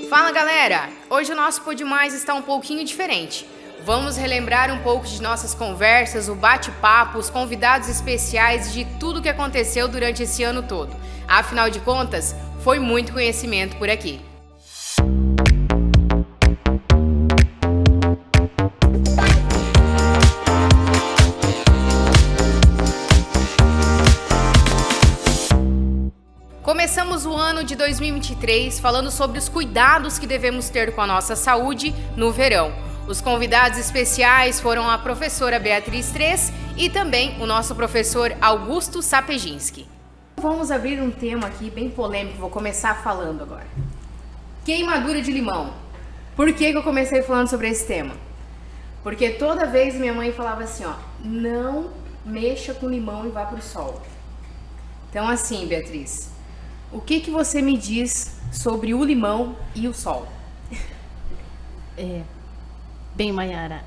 Fala galera! Hoje o nosso Pod Mais está um pouquinho diferente. Vamos relembrar um pouco de nossas conversas, o bate-papo, os convidados especiais de tudo que aconteceu durante esse ano todo. Afinal de contas, foi muito conhecimento por aqui. Começamos o ano de 2023 falando sobre os cuidados que devemos ter com a nossa saúde no verão. Os convidados especiais foram a professora Beatriz Tres e também o nosso professor Augusto Sapejinski. Vamos abrir um tema aqui bem polêmico, vou começar falando agora. Queimadura de limão. Por que eu comecei falando sobre esse tema? Porque toda vez minha mãe falava assim, não mexa com limão e vá pro sol. Então assim, Beatriz, o que você me diz sobre o limão e o sol? Bem, Mayara,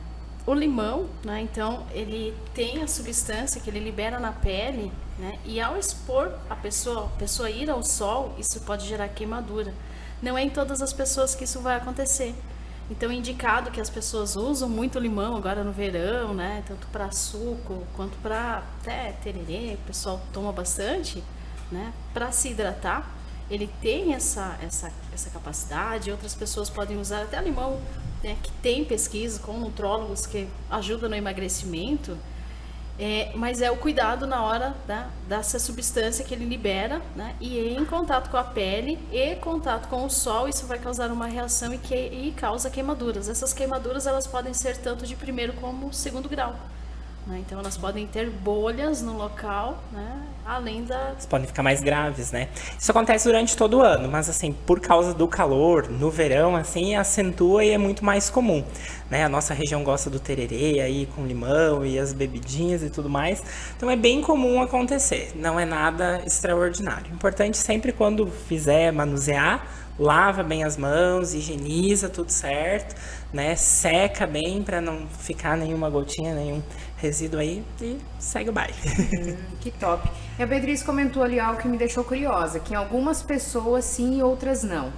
o limão, né, então, ele tem a substância que ele libera na pele, né, e ao expor a pessoa ir ao sol, isso pode gerar queimadura. Não é em todas as pessoas que isso vai acontecer. Então, é indicado que as pessoas usam muito limão agora no verão, né, tanto para suco quanto para até tererê, o pessoal toma bastante, né, para se hidratar. Ele tem essa capacidade. Outras pessoas podem usar até limão, né, que tem pesquisa com nutrólogos que ajudam no emagrecimento, mas é o cuidado na hora dessa substância que ele libera, né, e em contato com a pele e contato com o sol, isso vai causar uma reação e causa queimaduras. Essas queimaduras elas podem ser tanto de primeiro como segundo grau. Então elas podem ter bolhas no local, né? Além da... Elas podem ficar mais graves, né? Isso acontece durante todo o ano, mas assim, por causa do calor, no verão, assim, acentua e é muito mais comum, né? A nossa região gosta do tererê aí com limão e as bebidinhas e tudo mais, então é bem comum acontecer, não é nada extraordinário. Importante sempre quando fizer manusear, lava bem as mãos, higieniza tudo certo, né? Seca bem para não ficar nenhuma gotinha, nenhum resíduo aí e segue o baile. Que top. E a Beatriz comentou ali algo que me deixou curiosa, que em algumas pessoas sim e outras não.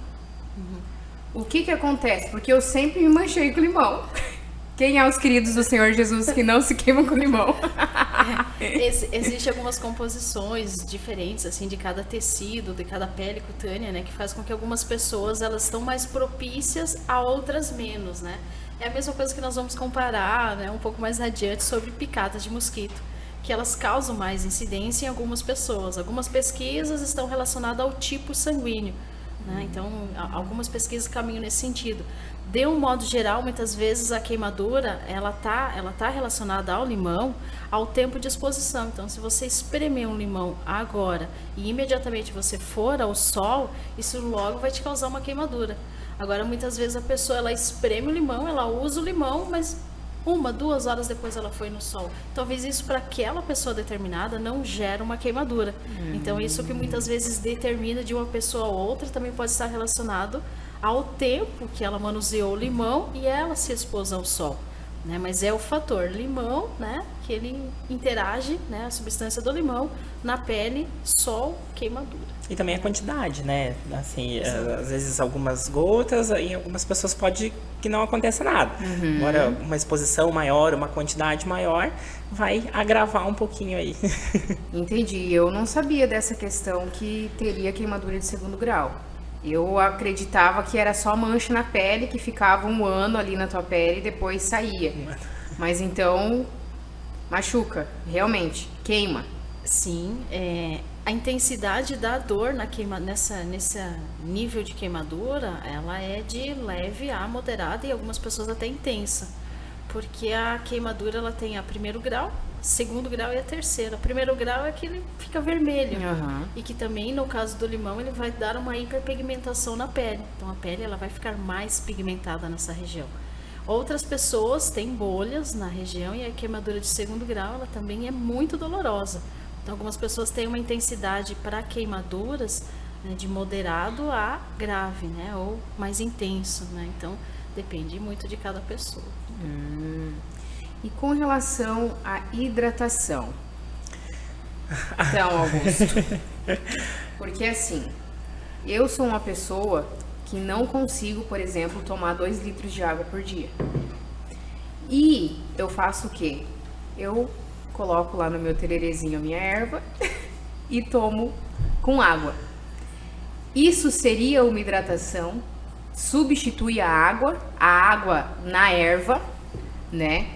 O que acontece? Porque eu sempre me manchei com limão. Quem é os queridos do Senhor Jesus que não se queimam com limão? Existem algumas composições diferentes, assim, de cada tecido, de cada pele cutânea, né, que faz com que algumas pessoas elas estão mais propícias a outras menos, né? É a mesma coisa que nós vamos comparar, né, um pouco mais adiante sobre picadas de mosquito, que elas causam mais incidência em algumas pessoas. Algumas pesquisas estão relacionadas ao tipo sanguíneo, né? Então, algumas pesquisas caminham nesse sentido. De um modo geral, muitas vezes a queimadura, ela tá relacionada ao limão, ao tempo de exposição. Então, se você espremer um limão agora e imediatamente você for ao sol, isso logo vai te causar uma queimadura. Agora, muitas vezes a pessoa, ela espreme o limão, ela usa o limão, mas 1-2 horas depois ela foi no sol. Talvez isso para aquela pessoa determinada não gera uma queimadura. Então, isso que muitas vezes determina de uma pessoa a outra também pode estar relacionado ao tempo que ela manuseou o limão e ela se expôs ao sol, né? Mas é o fator limão, né, que ele interage, né, a substância do limão na pele, sol, queimadura. E também a quantidade, né? Assim, às vezes algumas gotas, em algumas pessoas pode que não aconteça nada. Agora, uma exposição maior, uma quantidade maior, vai agravar um pouquinho aí. Entendi. Eu não sabia dessa questão que teria queimadura de segundo grau. Eu acreditava que era só mancha na pele, que ficava 1 ano ali na tua pele e depois saía. Mas então, machuca, realmente, queima. Sim, a intensidade da dor nesse nível de queimadura, ela é de leve a moderada e algumas pessoas até intensa. Porque a queimadura, ela tem a primeiro grau, segundo grau e a terceira. O primeiro grau é que ele fica vermelho. E que também, no caso do limão, ele vai dar uma hiperpigmentação na pele. Então, a pele ela vai ficar mais pigmentada nessa região. Outras pessoas têm bolhas na região e a queimadura de segundo grau, ela também é muito dolorosa. Então, algumas pessoas têm uma intensidade para queimaduras, né, de moderado a grave, né, ou mais intenso, né? Então, depende muito de cada pessoa. E com relação à hidratação? Então, Augusto, porque assim, eu sou uma pessoa que não consigo, por exemplo, tomar 2 litros de água por dia. E eu faço o quê? Eu coloco lá no meu tererezinho a minha erva e tomo com água. Isso seria uma hidratação, substitui a água na erva, né?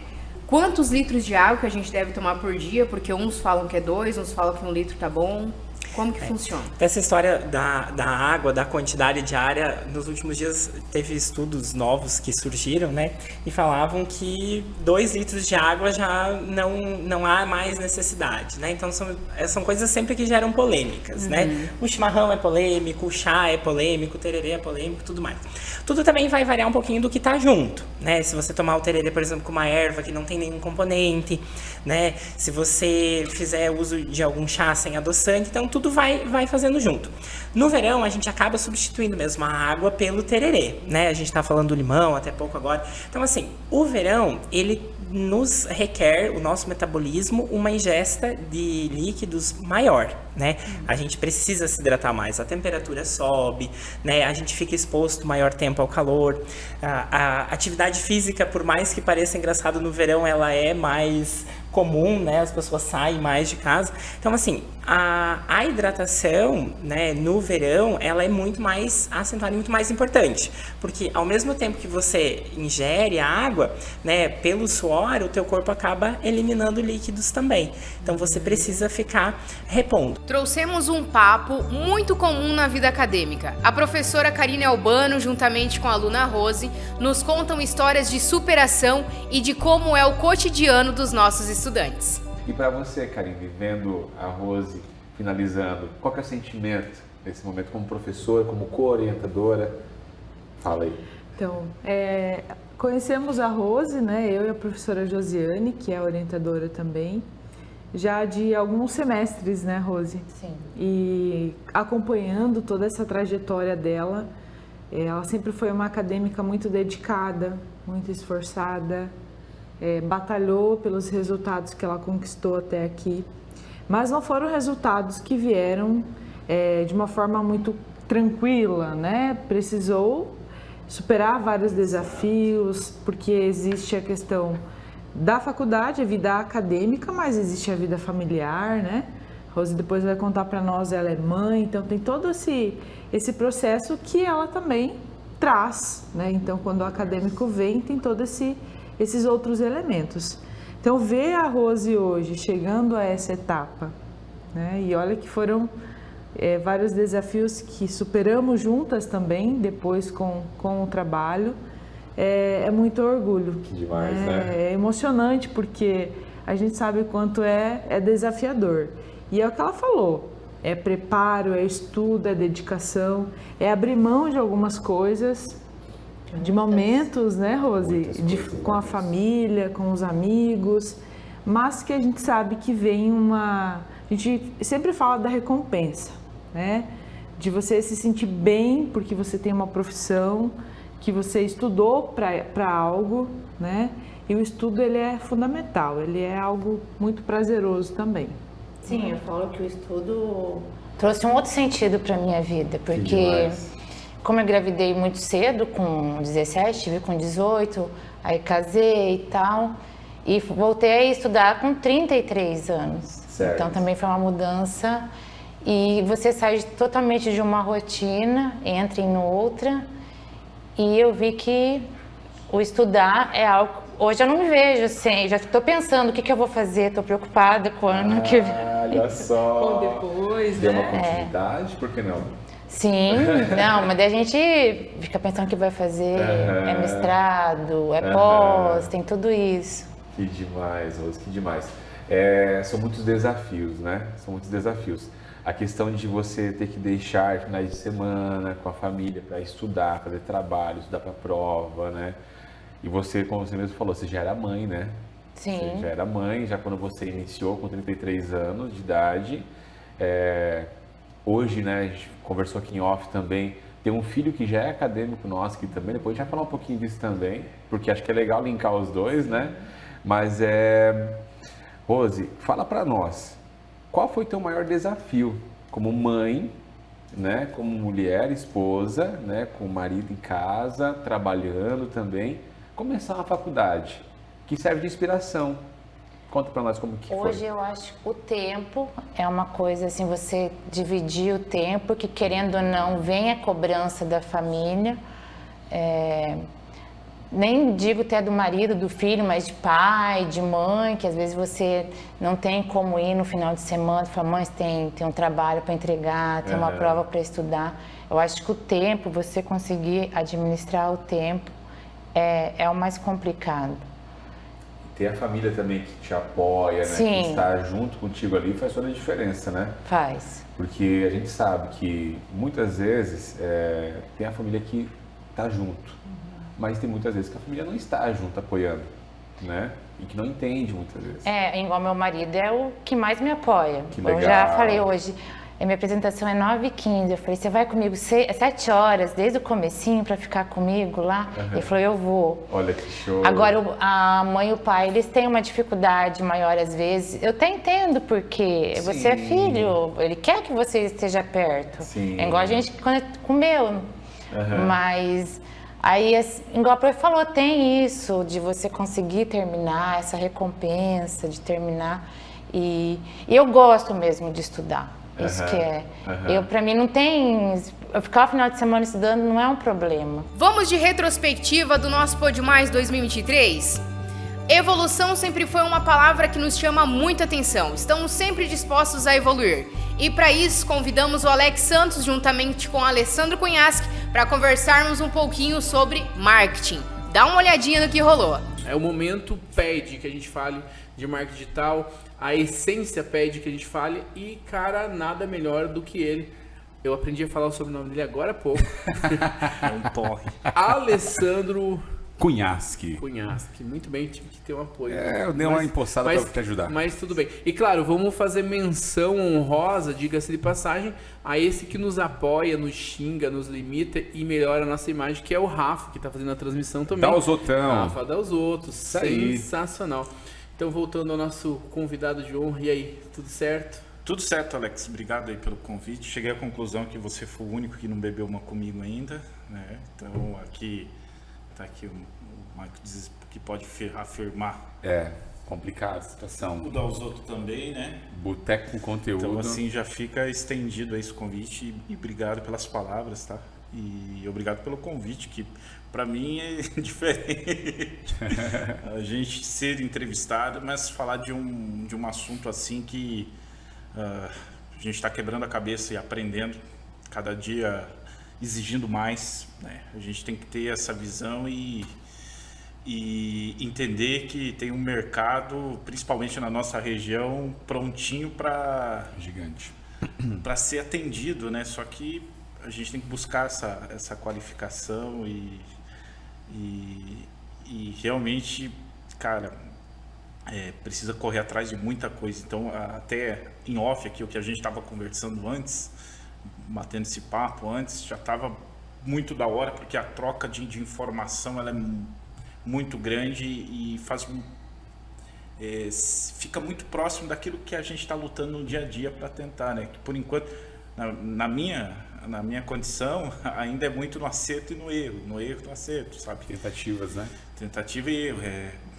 Quantos litros de água que a gente deve tomar por dia? Porque uns falam que é 2, uns falam que 1 litro tá bom. Como que funciona? Essa história da água, da quantidade diária, nos últimos dias teve estudos novos que surgiram, né? E falavam que 2 litros de água já não há mais necessidade, né? Então são coisas sempre que geram polêmicas, né? O chimarrão é polêmico, o chá é polêmico, o tererê é polêmico, tudo mais. Tudo também vai variar um pouquinho do que tá junto, né? Se você tomar o tererê, por exemplo, com uma erva que não tem nenhum componente, né? Se você fizer uso de algum chá sem adoçante, então tudo vai fazendo junto. No verão, a gente acaba substituindo mesmo a água pelo tererê, né? A gente tá falando do limão até pouco agora. Então, assim, o verão, ele nos requer, o nosso metabolismo, uma ingesta de líquidos maior, né? A gente precisa se hidratar mais, a temperatura sobe, né? A gente fica exposto maior tempo ao calor. A atividade física, por mais que pareça engraçado no verão, ela é mais comum, né? As pessoas saem mais de casa. Então, assim, a hidratação, né, no verão, ela é muito mais acentuada e muito mais importante. Porque ao mesmo tempo que você ingere a água, né, pelo suor, o teu corpo acaba eliminando líquidos também. Então, você precisa ficar repondo. Trouxemos um papo muito comum na vida acadêmica. A professora Karine Albano, juntamente com a aluna Rose, nos contam histórias de superação e de como é o cotidiano dos nossos estudantes. E para você, Karine, vendo a Rose finalizando, qual que é o sentimento nesse momento como professora, como co-orientadora? Fala aí. Então, conhecemos a Rose, né? Eu e a professora Josiane, que é orientadora também, já de alguns semestres, né, Rose? Sim. E acompanhando toda essa trajetória dela, ela sempre foi uma acadêmica muito dedicada, muito esforçada, batalhou pelos resultados que ela conquistou até aqui, mas não foram resultados que vieram de uma forma muito tranquila, né? Precisou superar vários desafios, porque existe a questão da faculdade, a vida acadêmica, mas existe a vida familiar, né? Rose depois vai contar para nós, ela é mãe, então tem todo esse processo que ela também traz, né? Então, quando o acadêmico vem, tem todo esses outros elementos. Então, ver a Rose hoje chegando a essa etapa, né? E olha que foram vários desafios que superamos juntas também, depois com o trabalho, é muito orgulho. Que demais, né? É emocionante, porque a gente sabe o quanto é desafiador. E é o que ela falou, é preparo, é estudo, é dedicação, é abrir mão de algumas coisas, de momentos, né, Rose? Com a família, com os amigos, mas que a gente sabe que vem a gente sempre fala da recompensa, né? De você se sentir bem porque você tem uma profissão, que você estudou para algo, né? E o estudo, ele é fundamental, ele é algo muito prazeroso também. Sim, eu falo que o estudo trouxe um outro sentido para minha vida, porque como eu engravidei muito cedo, com 17, tive com 18, aí casei e tal, e voltei a estudar com 33 anos. Certo. Então também foi uma mudança, e você sai totalmente de uma rotina, entra em outra, e eu vi que o estudar é algo... Hoje eu não me vejo assim, já estou pensando o que eu vou fazer, estou preocupada com o ano que vem. Olha só! Ou depois, Deu né? uma continuidade, por que não? Sim, não, mas daí a gente fica pensando que vai fazer, mestrado, pós, tem tudo isso. Que demais, Rose, que demais. São muitos desafios, né? São muitos desafios. A questão de você ter que deixar finais de semana com a família para estudar, fazer trabalho, estudar para prova, né? E você, como você mesmo falou, você já era mãe, né? Sim. Você já era mãe, já quando você iniciou com 33 anos de idade. Hoje, né, a gente conversou aqui em off também, tem um filho que já é acadêmico nosso aqui também, depois a gente vai falar um pouquinho disso também, porque acho que é legal linkar os dois, né? Mas, Rose, fala pra nós, qual foi teu maior desafio como mãe, né, como mulher, esposa, né, com o marido em casa, trabalhando também, começar uma faculdade que serve de inspiração. Conta pra nós como que foi. Hoje eu acho que o tempo é uma coisa assim, você dividir o tempo, que querendo ou não, vem a cobrança da família, nem digo até do marido, do filho, mas de pai, de mãe, que às vezes você não tem como ir no final de semana, fala, mãe, tem um trabalho para entregar, tem uma prova para estudar. Eu acho que o tempo, você conseguir administrar o tempo, é o mais complicado. Ter a família também que te apoia, né? Sim. Que está junto contigo ali faz toda a diferença, né? Faz. Porque a gente sabe que muitas vezes tem a família que está junto, mas tem muitas vezes que a família não está junto apoiando, né? E que não entende muitas vezes. Igual meu marido é o que mais me apoia. Que legal. Eu já falei hoje, a minha apresentação é 9h15, eu falei, você vai comigo 7 horas, desde o comecinho, para ficar comigo lá? Ele falou, eu vou. Olha que show. Agora, a mãe e o pai, eles têm uma dificuldade maior às vezes. Eu até entendo, porque você é filho, ele quer que você esteja perto. Sim. É igual a gente quando comeu. Mas, aí, igual a prof falou, tem isso de você conseguir terminar, essa recompensa de terminar. E eu gosto mesmo de estudar. Isso que é. Pra mim não tem... Eu ficar o final de semana estudando não é um problema. Vamos de retrospectiva do nosso Pode Mais 2023? Evolução sempre foi uma palavra que nos chama muita atenção. Estamos sempre dispostos a evoluir. E para isso, convidamos o Alex Santos, juntamente com o Alessandro Cunhasque, para conversarmos um pouquinho sobre marketing. Dá uma olhadinha no que rolou. É o momento pede que a gente fale de marketing digital, a essência pede que a gente fale e, cara, nada melhor do que ele. Eu aprendi a falar o sobrenome dele agora há pouco. É um porre. Alessandro Cunhasque. Muito bem, tive que ter um apoio. Eu dei uma empossada para te ajudar. Mas tudo bem. E claro, vamos fazer menção honrosa, diga-se de passagem, a esse que nos apoia, nos xinga, nos limita e melhora a nossa imagem, que é o Rafa, que está fazendo a transmissão também. Dá os outros. Rafa, dá os outros. Isso aí. Sensacional. Então, voltando ao nosso convidado de honra, e aí, tudo certo? Tudo certo, Alex. Obrigado aí pelo convite. Cheguei à conclusão que você foi o único que não bebeu uma comigo ainda, né? Então, aqui tá aqui o Marco que pode afirmar. Complicada a situação. Mudar os outros também, né? Boteco com conteúdo. Então, assim, já fica estendido aí esse convite e obrigado pelas palavras, tá? E obrigado pelo convite, que para mim é diferente a gente ser entrevistado, mas falar de um assunto assim que a gente está quebrando a cabeça e aprendendo, cada dia exigindo mais, né? A gente tem que ter essa visão e entender que tem um mercado, principalmente na nossa região, prontinho para ser atendido, né? Só que a gente tem que buscar essa qualificação e realmente, cara, precisa correr atrás de muita coisa. Então, até em off aqui, o que a gente estava conversando antes, batendo esse papo antes, já estava muito da hora, porque a troca de informação ela é muito grande e fica muito próximo daquilo que a gente está lutando no dia a dia para tentar, né? Que por enquanto, na minha condição, ainda é muito no acerto e no erro e no acerto, sabe? Tentativas, né? Tentativa e erro,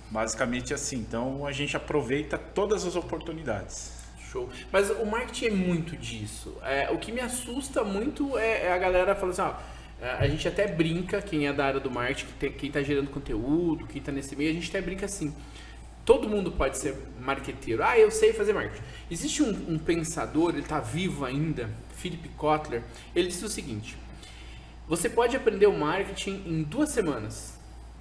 basicamente assim. Então a gente aproveita todas as oportunidades. Show. Mas o marketing é muito disso. O que me assusta muito é a galera falando assim, a gente até brinca, quem é da área do marketing, quem está gerando conteúdo, quem está nesse meio, a gente até brinca assim. Todo mundo pode ser marqueteiro. Eu sei fazer marketing. Existe um pensador, ele está vivo ainda, Philip Kotler, ele disse o seguinte: você pode aprender o marketing em 2 semanas.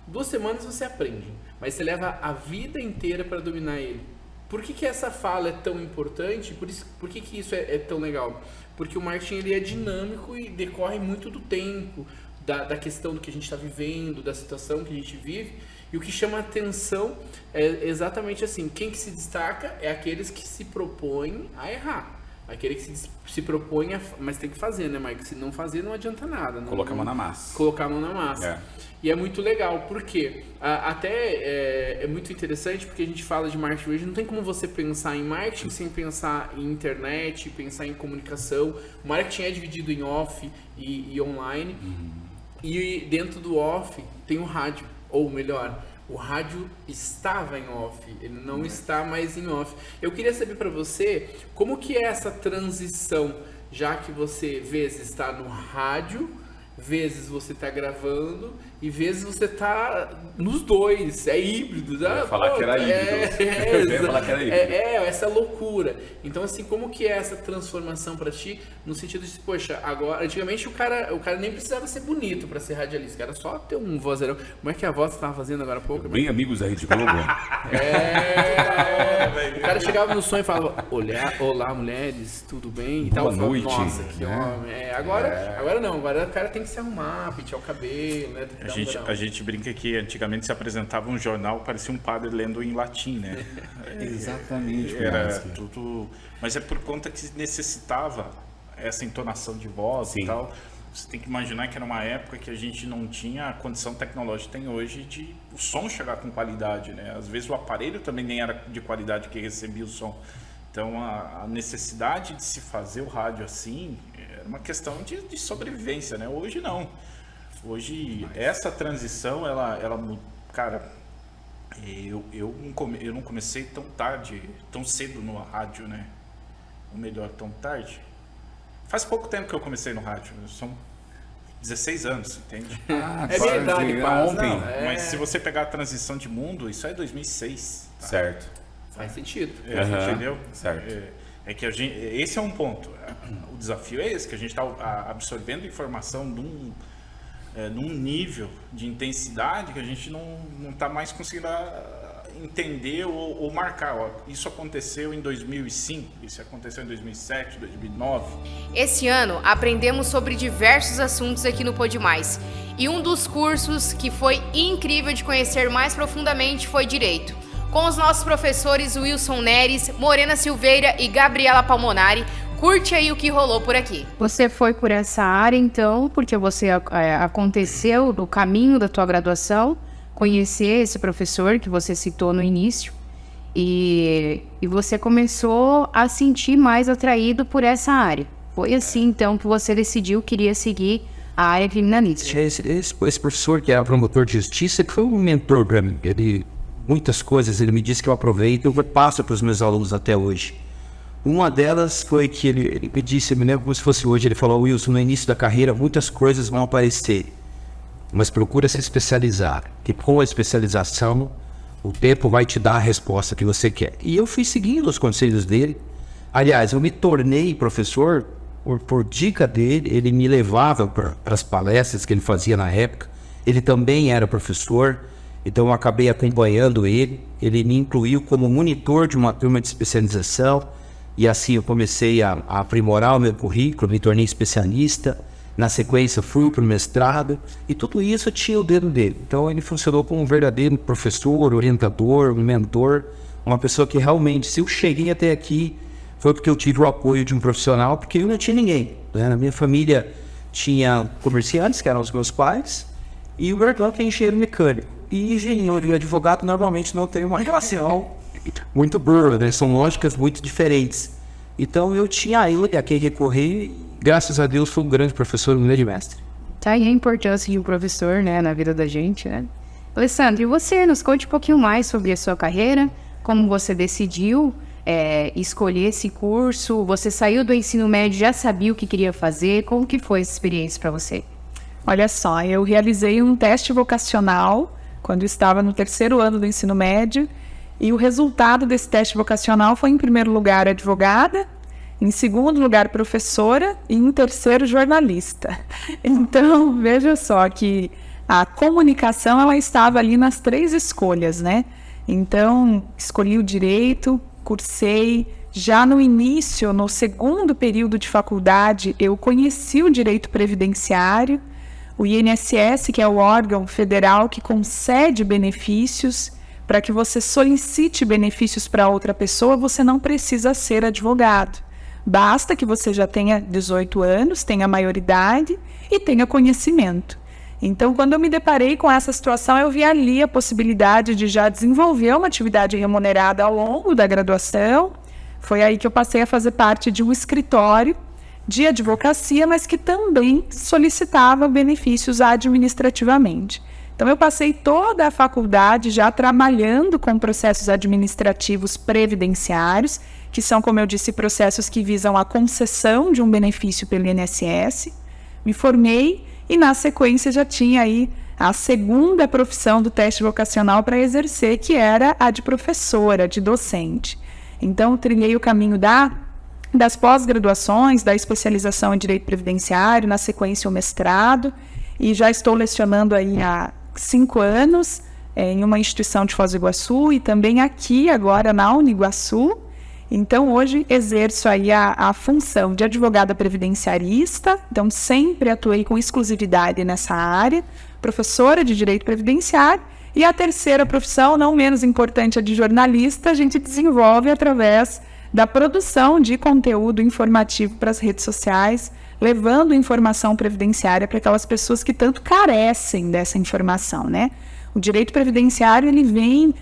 2 semanas você aprende, mas você leva a vida inteira para dominar ele. Por que essa fala é tão importante? Por que isso é tão legal? Porque o marketing ele é dinâmico e decorre muito do tempo, da questão do que a gente está vivendo, da situação que a gente vive. E o que chama atenção é exatamente assim, quem que se destaca é aqueles que se propõem a errar. Aquele que se propõe mas tem que fazer, né, Mike? Se não fazer, não adianta nada. Colocar a mão na massa. Colocar a mão na massa. E é muito legal, porque até é muito interessante, porque a gente fala de marketing hoje, não tem como você pensar em marketing sem pensar em internet, pensar em comunicação. O marketing é dividido em off e online, e dentro do off tem o rádio, ou melhor, o rádio estava em off, ele não está mais em off. Eu queria saber para você, como que é essa transição, já que você, vezes, está no rádio, vezes você está gravando e vezes você está nos dois, é híbrido. Eu ia falar que era híbrido. Eu ia falar que era híbrido. Essa loucura. Então, assim, como que é essa transformação para ti, no sentido de, poxa, agora, antigamente o cara nem precisava ser bonito para ser radialista, era só ter um vozeirão. Como é que a voz você estava fazendo agora há pouco? Bem amigos da Rede Globo. O cara chegava no sonho e falava, olá mulheres, tudo bem? E Boa tal. noite. Falava, nossa, que homem. Agora não, agora o cara tem que se arrumar, pentear o cabelo, né? A gente brinca que antigamente se apresentava um jornal, parecia um padre lendo em latim, né? Exatamente. Era tudo... Mas é por conta que necessitava essa entonação de voz e tal. Você tem que imaginar que era uma época que a gente não tinha a condição tecnológica que tem hoje de o som chegar com qualidade, né? Às vezes o aparelho também nem era de qualidade que recebia o som. Então a necessidade de se fazer o rádio assim era uma questão de sobrevivência, né? Hoje não. Hoje essa transição, ela cara, eu não comecei tão tarde, tão cedo no rádio, né? Ou melhor, tão tarde. Faz pouco tempo que eu comecei no rádio, são 16 anos, entende? É verdade, ontem. Mas se você pegar a transição de mundo, isso é 2006. Tá? Certo. Faz sentido. Entendeu? Certo. É que esse é um ponto. O desafio é esse, que a gente está absorvendo informação num nível de intensidade que a gente não está mais conseguindo entender ou marcar. Isso aconteceu em 2005, isso aconteceu em 2007, 2009. Esse ano aprendemos sobre diversos assuntos aqui no Pode Mais. E um dos cursos que foi incrível de conhecer mais profundamente foi Direito. Com os nossos professores Wilson Neres, Morena Silveira e Gabriela Palmonari. Curte aí o que rolou por aqui. Você foi por essa área, então, porque você aconteceu no caminho da tua graduação, conhecer esse professor que você citou no início, e você começou a sentir mais atraído por essa área. Foi assim, então, que você decidiu que queria seguir a área criminalística. Esse professor, que é promotor de justiça, que foi um mentor para mim. Muitas coisas ele me disse que eu aproveito e eu passo para os meus alunos até hoje. Uma delas foi que ele me disse, eu me lembro como se fosse hoje, ele falou: Wilson, no início da carreira muitas coisas vão aparecer, mas procura se especializar, que com a especialização o tempo vai te dar a resposta que você quer. E eu fui seguindo os conselhos dele. Aliás, eu me tornei professor por dica dele. Ele me levava para as palestras que ele fazia na época. Ele também era professor, então eu acabei acompanhando ele. Ele me incluiu como monitor de uma turma de especialização. E assim eu comecei a aprimorar o meu currículo, me tornei especialista. Na sequência fui para o mestrado e tudo isso tinha o dedo dele. Então ele funcionou como um verdadeiro professor, orientador, mentor. Uma pessoa que realmente, se eu cheguei até aqui, foi porque eu tive o apoio de um profissional, porque eu não tinha ninguém, né? Na minha família tinha comerciantes, que eram os meus pais, e o meu irmão que é engenheiro mecânico. E engenheiro e advogado normalmente não tem uma relação muito boa, né? São lógicas muito diferentes. Então eu tinha ele a quem recorrer e, graças a Deus, foi um grande professor, um grande mestre. Tá aí a importância de um professor, né, na vida da gente, né? Alessandro, e você? Nos conte um pouquinho mais sobre a sua carreira, como você decidiu escolher esse curso, você saiu do ensino médio, já sabia o que queria fazer, como que foi essa experiência para você? Olha só, eu realizei um teste vocacional quando estava no 3º ano do ensino médio, e o resultado desse teste vocacional foi, em primeiro lugar, advogada, em segundo lugar, professora, e em terceiro, jornalista. Então, veja só que a comunicação, ela estava ali nas 3 escolhas, né? Então, escolhi o direito, cursei. Já no início, no 2º período de faculdade, eu conheci o direito previdenciário, o INSS, que é o órgão federal que concede benefícios. Para que você solicite benefícios para outra pessoa, você não precisa ser advogado. Basta que você já tenha 18 anos, tenha maioridade e tenha conhecimento. Então, quando eu me deparei com essa situação, eu vi ali a possibilidade de já desenvolver uma atividade remunerada ao longo da graduação. Foi aí que eu passei a fazer parte de um escritório de advocacia, mas que também solicitava benefícios administrativamente. Então, eu passei toda a faculdade já trabalhando com processos administrativos previdenciários, que são, como eu disse, processos que visam a concessão de um benefício pelo INSS. Me formei e, na sequência, já tinha aí a segunda profissão do teste vocacional para exercer, que era a de professora, de docente. Então, trilhei o caminho das pós-graduações, da especialização em Direito Previdenciário, na sequência o mestrado, e já estou lecionando aí há 5 anos em uma instituição de Foz do Iguaçu e também aqui agora na Uniguaçu. Então, hoje exerço aí a função de advogada previdenciarista, então sempre atuei com exclusividade nessa área, professora de Direito Previdenciário, e a terceira profissão, não menos importante, a de jornalista, a gente desenvolve através da produção de conteúdo informativo para as redes sociais, levando informação previdenciária para aquelas pessoas que tanto carecem dessa informação, né? O direito previdenciário, ele vem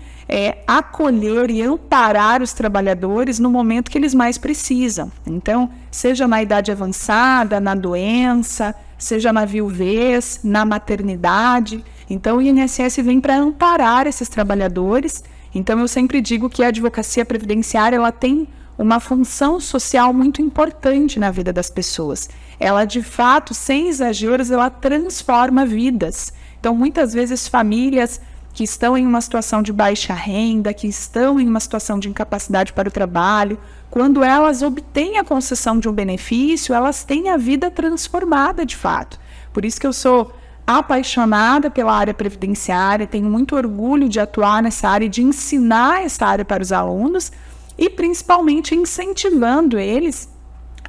acolher e amparar os trabalhadores no momento que eles mais precisam. Então, seja na idade avançada, na doença, seja na viuvez, na maternidade. Então, o INSS vem para amparar esses trabalhadores. Então, eu sempre digo que a advocacia previdenciária, ela tem uma função social muito importante na vida das pessoas. Ela, de fato, sem exageros, ela transforma vidas. Então, muitas vezes, famílias que estão em uma situação de baixa renda, que estão em uma situação de incapacidade para o trabalho, quando elas obtêm a concessão de um benefício, elas têm a vida transformada de fato. Por isso que eu sou apaixonada pela área previdenciária, tenho muito orgulho de atuar nessa área e de ensinar essa área para os alunos e principalmente incentivando eles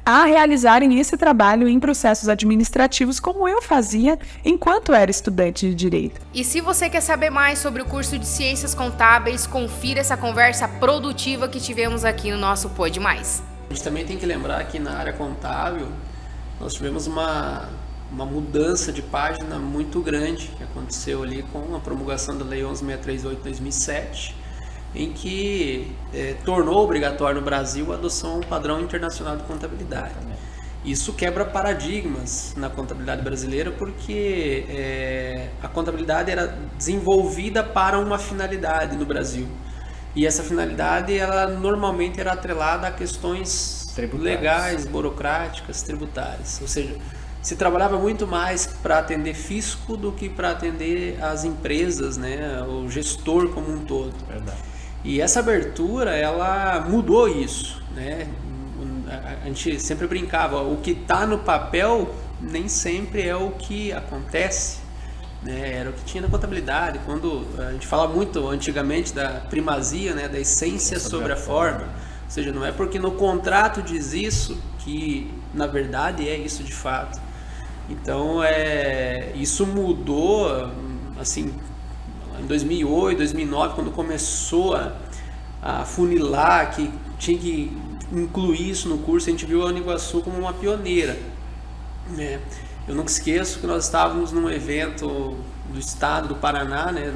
a realizarem esse trabalho em processos administrativos como eu fazia enquanto era estudante de Direito. E se você quer saber mais sobre o curso de Ciências Contábeis, confira essa conversa produtiva que tivemos aqui no nosso Pode Mais. A gente também tem que lembrar que na área contábil nós tivemos uma mudança de página muito grande que aconteceu ali com a promulgação da Lei 11.638 de 2007, em que tornou obrigatório no Brasil a adoção a um padrão internacional de contabilidade. Isso quebra paradigmas na contabilidade brasileira, porque a contabilidade era desenvolvida para uma finalidade no Brasil. E essa finalidade, ela normalmente era atrelada a questões legais, burocráticas, tributárias. Ou seja, se trabalhava muito mais para atender fisco do que para atender as empresas, né, o gestor como um todo. Verdade. E essa abertura, ela mudou isso, né? A gente sempre brincava, o que está no papel nem sempre é o que acontece, né? Era o que tinha na contabilidade, quando a gente fala muito antigamente da primazia, né, da essência sobre a forma. Ou seja, não é porque no contrato diz isso que na verdade é isso de fato. Então, isso mudou, assim, em 2008, 2009, quando começou a funilar, que tinha que incluir isso no curso, a gente viu a Uniguaçu como uma pioneira, né? Eu nunca esqueço que nós estávamos num evento do estado do Paraná, né?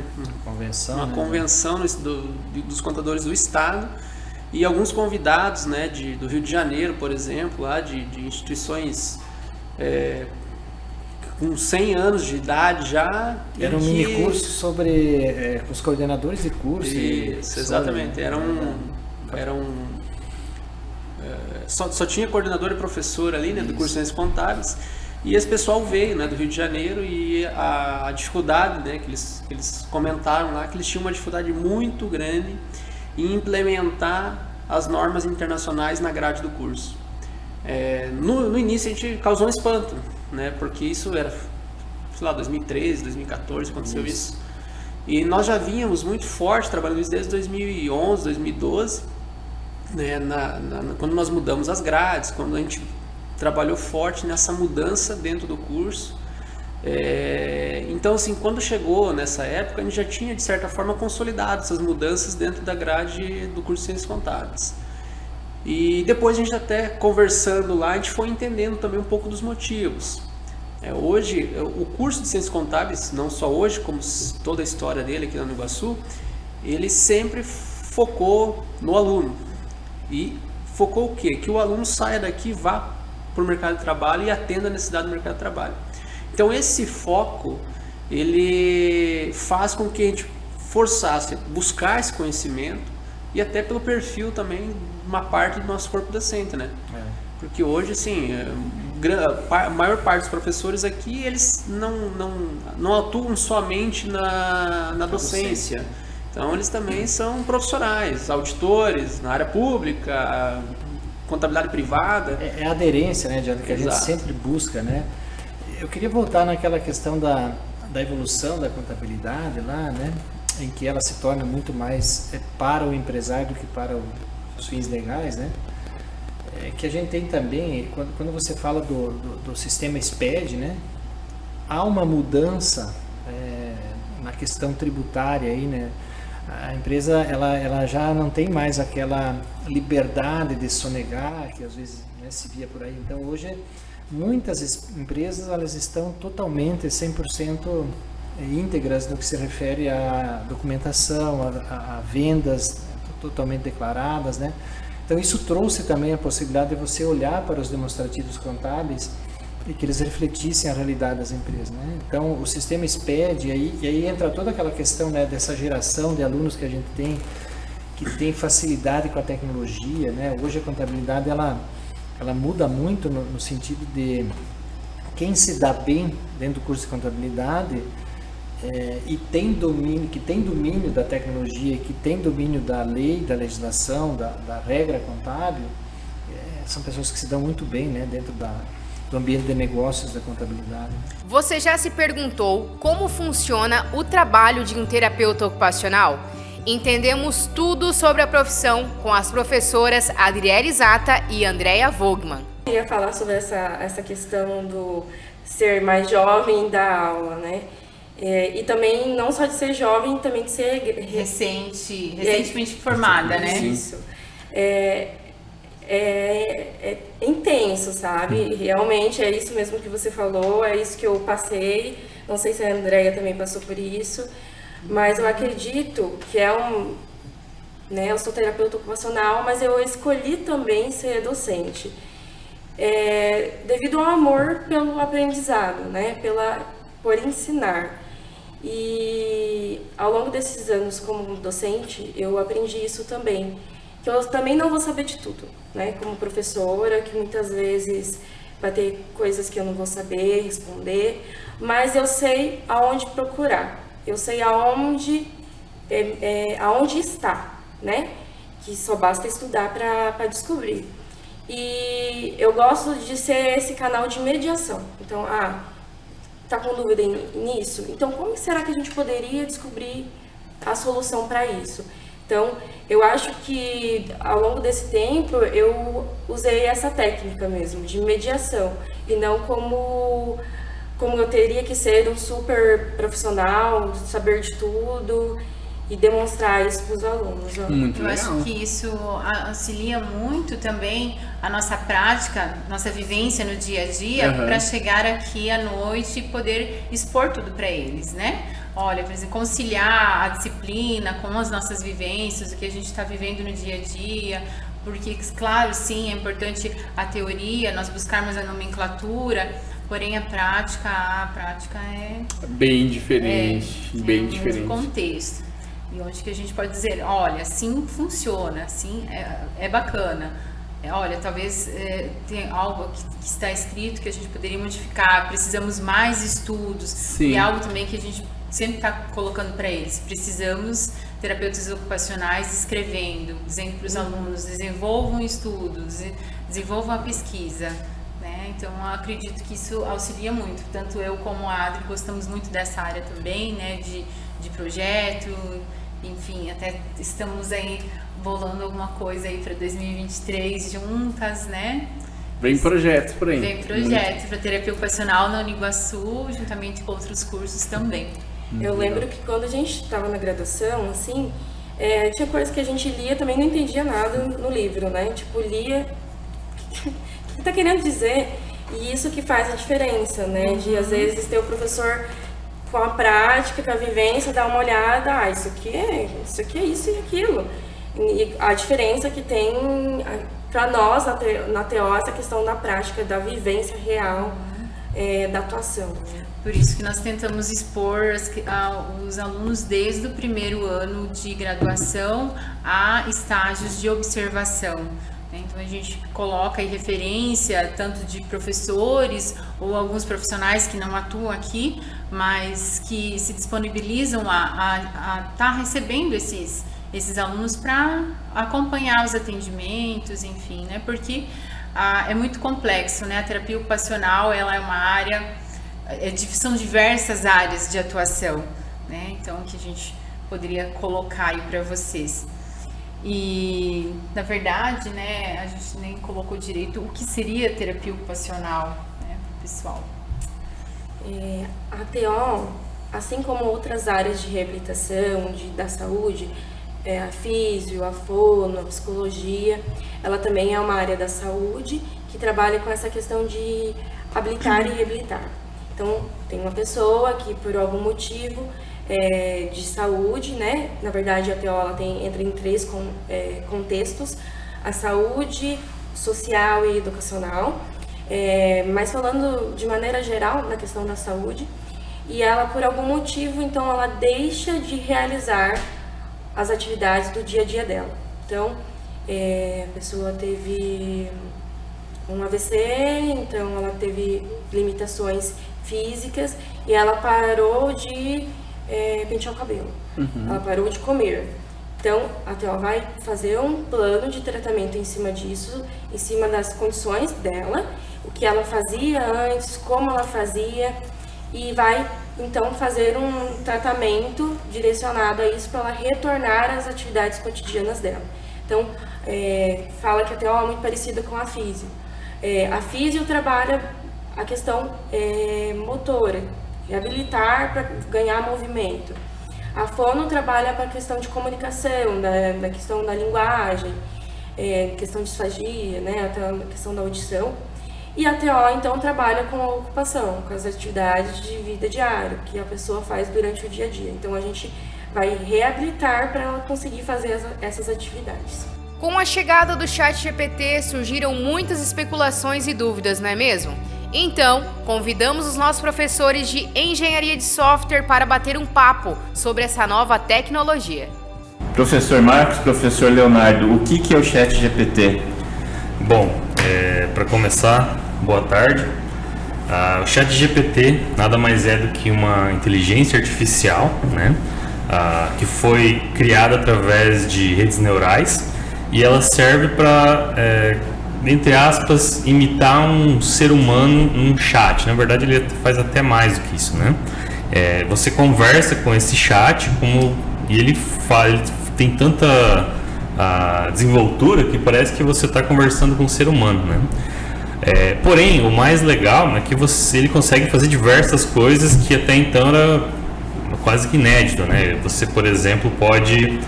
Uma convenção dos contadores do estado, e alguns convidados, né, do Rio de Janeiro, por exemplo, lá de instituições com 100 anos de idade já. Era um mini curso sobre os coordenadores de curso. Isso, exatamente. Só tinha coordenador e professor ali, né, do curso de Ciências Contábeis. E esse pessoal veio, né, do Rio de Janeiro, e a dificuldade, né, que eles comentaram lá, que eles tinham uma dificuldade muito grande em implementar as normas internacionais na grade do curso. No início a gente causou um espanto, né, porque isso era, sei lá, 2013, 2014, aconteceu isso. E nós já vínhamos muito forte trabalhando isso desde 2011, 2012, né, quando nós mudamos as grades, quando a gente trabalhou forte nessa mudança dentro do curso. Então, assim, quando chegou nessa época, a gente já tinha, de certa forma, consolidado essas mudanças dentro da grade do curso de Ciências Contábeis. E depois a gente até conversando lá, a gente foi entendendo também um pouco dos motivos. Hoje, o curso de Ciências Contábeis, não só hoje, como toda a história dele aqui na Uniguaçu, ele sempre focou no aluno. E focou o quê? Que o aluno saia daqui, vá para o mercado de trabalho e atenda a necessidade do mercado de trabalho. Então esse foco, ele faz com que a gente forçasse buscar esse conhecimento e até pelo perfil também uma parte do nosso corpo docente, né? Porque hoje, assim, a maior parte dos professores aqui, eles não atuam somente na docência. Então eles também são profissionais, auditores na área pública, contabilidade privada. É a aderência, né, Diana, que a gente sempre busca, né? Eu queria voltar naquela questão da evolução da contabilidade lá, né? Em que ela se torna muito mais para o empresário do que para os fins legais, né? Que a gente tem também, quando você fala do sistema SPED, né? Há uma mudança na questão tributária aí, né? A empresa ela já não tem mais aquela liberdade de sonegar que às vezes, né, se via por aí. Então hoje muitas empresas elas estão totalmente 100% íntegras no que se refere à documentação, a vendas totalmente declaradas, né? Então isso trouxe também a possibilidade de você olhar para os demonstrativos contábeis e que eles refletissem a realidade das empresas, né? Então o sistema SPED, e aí entra toda aquela questão, né, dessa geração de alunos que a gente tem, que tem facilidade com a tecnologia, né? Hoje a contabilidade ela muda muito no sentido de quem se dá bem dentro do curso de contabilidade e tem domínio da tecnologia, que tem domínio da lei, da legislação, da regra contábil, são pessoas que se dão muito bem, né, dentro do ambiente de negócios da contabilidade. Você já se perguntou como funciona o trabalho de um terapeuta ocupacional? Entendemos tudo sobre a profissão com as professoras Adriele Zata e Andréia Vogtmann. Eu ia falar sobre essa questão do ser mais jovem da aula, né? E também não só de ser jovem, também de ser recentemente formada, né? Isso. É intenso, sabe? Realmente é isso mesmo que você falou, é isso que eu passei. Não sei se a Andréia também passou por isso, mas eu acredito que né, eu sou terapeuta ocupacional, mas eu escolhi também ser docente. Devido ao amor pelo aprendizado, né? Por ensinar. E ao longo desses anos como docente, eu aprendi isso também. Que eu também não vou saber de tudo, né? Como professora, que muitas vezes vai ter coisas que eu não vou saber responder, mas eu sei aonde procurar, eu sei aonde está, né? Que só basta estudar para descobrir. E eu gosto de ser esse canal de mediação. Então, tá com dúvida nisso? Então, como será que a gente poderia descobrir a solução para isso? Então, eu acho que ao longo desse tempo eu usei essa técnica mesmo, de mediação, e não como eu teria que ser um super profissional, saber de tudo e demonstrar isso para os alunos. Eu acho que isso auxilia muito também a nossa prática, nossa vivência no dia a dia, para chegar aqui à noite e poder expor tudo para eles, né? Olha, por exemplo, conciliar a disciplina com as nossas vivências, o que a gente está vivendo no dia a dia, porque, claro, sim, é importante a teoria, nós buscarmos a nomenclatura, porém a prática é bem diferente, bem diferente. Contexto. E onde que a gente pode dizer, olha, assim funciona, assim é bacana. Olha, talvez tenha algo que está escrito que a gente poderia modificar, precisamos mais estudos. Sim. E algo também que a gente sempre está colocando para eles. Precisamos, terapeutas ocupacionais, escrevendo, dizendo para os alunos, desenvolvam estudos, desenvolvam a pesquisa. Né? Então, eu acredito que isso auxilia muito. Tanto eu como a Adri gostamos muito dessa área também, né? de projeto, enfim, até estamos aí bolando alguma coisa aí para 2023 juntas, né? Vem projetos por aí. Vem projetos para terapia ocupacional na Uniguaçu, juntamente com outros cursos também. Eu lembro que quando a gente estava na graduação, assim, tinha coisas que a gente lia também não entendia nada no livro, né? Tipo, lia... O que tá querendo dizer? E isso que faz a diferença, né? De às vezes ter o professor com a prática, com a vivência, dar uma olhada, isso aqui é isso e aquilo. E a diferença que tem para nós na TO, essa questão da prática, da vivência real, da atuação. Né? Por isso que nós tentamos expor os alunos desde o primeiro ano de graduação a estágios de observação. Então a gente coloca aí referência tanto de professores ou alguns profissionais que não atuam aqui, mas que se disponibilizam a estar recebendo esses alunos para acompanhar os atendimentos, enfim, né? Porque é muito complexo, né? A terapia ocupacional, ela é uma área, são diversas áreas de atuação, né? Então, que a gente poderia colocar aí para vocês. E, na verdade, né, a gente nem colocou direito o que seria terapia ocupacional, né, pessoal. A TO, assim como outras áreas de reabilitação, da saúde, a físio, a fono, a psicologia, ela também é uma área da saúde que trabalha com essa questão de habilitar e reabilitar. Então, tem uma pessoa que, por algum motivo de saúde, né? Na verdade, a TO ela entra em 3 contextos: a saúde, social e educacional. Mas falando de maneira geral na questão da saúde, e ela, por algum motivo, então, ela deixa de realizar as atividades do dia a dia dela. Então, a pessoa teve um AVC, então ela teve limitações físicas e ela parou de pentear o cabelo, ela parou de comer. Então, a TO vai fazer um plano de tratamento em cima disso, em cima das condições dela, o que ela fazia antes, como ela fazia, e vai então fazer um tratamento direcionado a isso para ela retornar às atividades cotidianas dela. Então, fala que a TO é muito parecida com a físio. A físio trabalha a questão motora, reabilitar para ganhar movimento. A fono trabalha para a questão de comunicação, da questão da linguagem, questão de disfagia, né, até a questão da audição. E a TO, então, trabalha com a ocupação, com as atividades de vida diária, que a pessoa faz durante o dia a dia. Então, a gente vai reabilitar para ela conseguir fazer essas atividades. Com a chegada do ChatGPT, surgiram muitas especulações e dúvidas, não é mesmo? Então, convidamos os nossos professores de engenharia de software para bater um papo sobre essa nova tecnologia. Professor Marcos, professor Leonardo, o que é o ChatGPT? Bom, para começar, boa tarde. O ChatGPT nada mais é do que uma inteligência artificial, né, que foi criada através de redes neurais e ela serve para, entre aspas, imitar um ser humano num chat. Na verdade, ele faz até mais do que isso, né? Você conversa com esse chat e ele tem tanta desenvoltura que parece que você está conversando com um ser humano, né? Porém, o mais legal é que ele consegue fazer diversas coisas que até então era quase que inédito, né? Você, por exemplo, pode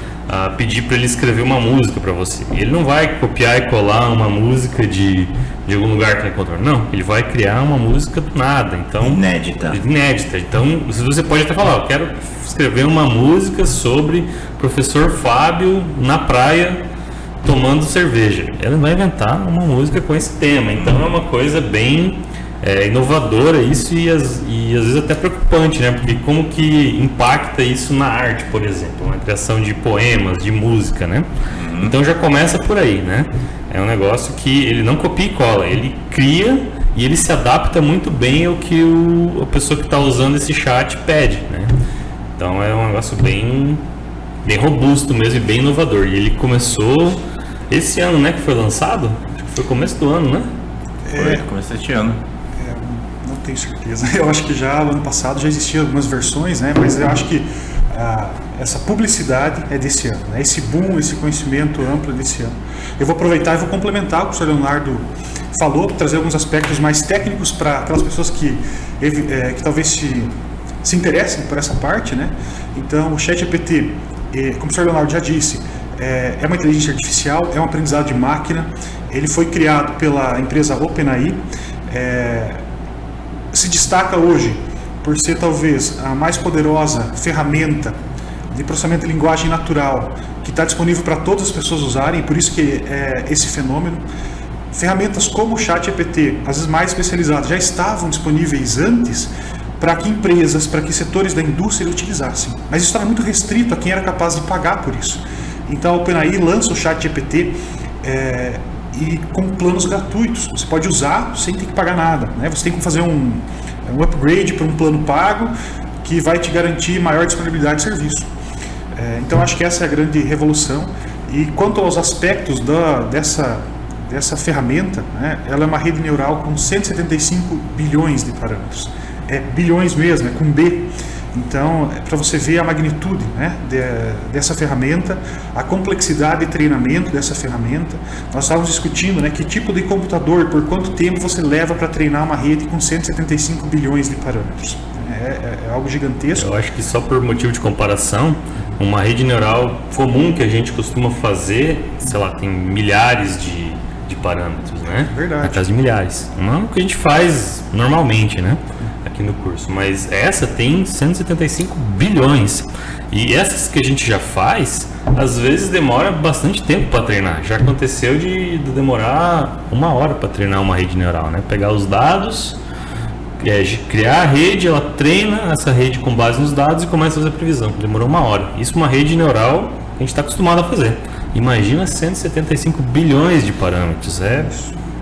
pedir para ele escrever uma música para você. Ele não vai copiar e colar uma música de algum lugar que ele encontrou. Não, ele vai criar uma música do nada. Então, inédita. Então, você pode até falar, eu quero escrever uma música sobre o professor Fábio na praia tomando cerveja. Ele vai inventar uma música com esse tema. Então, é uma coisa bem inovadora isso e às vezes até preocupante, né? Porque como que impacta isso na arte, por exemplo, na criação de poemas, de música, né? Então já começa por aí, né? É um negócio que ele não copia e cola, ele cria e ele se adapta muito bem ao que a pessoa que está usando esse chat pede, né? Então é um negócio bem robusto mesmo e bem inovador. E ele começou esse ano, né? Que foi lançado? Acho que foi começo do ano, né? Foi, começo deste ano. Não tenho certeza. Eu acho que já no ano passado já existiam algumas versões, né? Mas eu acho que essa publicidade é desse ano, né? Esse boom, esse conhecimento amplo é desse ano. Eu vou aproveitar e vou complementar o que o professor Leonardo falou, trazer alguns aspectos mais técnicos para aquelas pessoas que talvez se interessem por essa parte, né? Então, o ChatGPT, como o professor Leonardo já disse, é uma inteligência artificial, é um aprendizado de máquina. Ele foi criado pela empresa OpenAI. se destaca hoje por ser talvez a mais poderosa ferramenta de processamento de linguagem natural que está disponível para todas as pessoas usarem, por isso que é esse fenômeno. Ferramentas como o ChatGPT, às vezes mais especializadas, já estavam disponíveis antes para que empresas, para que setores da indústria utilizassem. Mas isso estava muito restrito a quem era capaz de pagar por isso. Então a OpenAI lança o ChatGPT e com planos gratuitos. Você pode usar sem ter que pagar nada, né? Você tem que fazer um upgrade para um plano pago que vai te garantir maior disponibilidade de serviço. Então acho que essa é a grande revolução. E quanto aos aspectos dessa ferramenta, né, ela é uma rede neural com 175 bilhões de parâmetros. Bilhões mesmo, com B. Então, para você ver a magnitude, né, dessa ferramenta, a complexidade de treinamento dessa ferramenta. Nós estávamos discutindo, né, que tipo de computador, por quanto tempo você leva para treinar uma rede com 175 bilhões de parâmetros. É algo gigantesco. Eu acho que só por motivo de comparação, uma rede neural comum que a gente costuma fazer, sei lá, tem milhares de parâmetros, né? Verdade. Na casa de milhares. Não é o que a gente faz normalmente, né? Aqui no curso. Mas essa tem 175 bilhões. E essas que a gente já faz, às vezes demora bastante tempo para treinar. Já aconteceu de demorar 1 hora para treinar uma rede neural, né? Pegar os dados, criar a rede, ela treina essa rede com base nos dados e começa a fazer a previsão. Demorou 1 hora. Isso uma rede neural que a gente está acostumado a fazer. Imagina 175 bilhões de parâmetros. É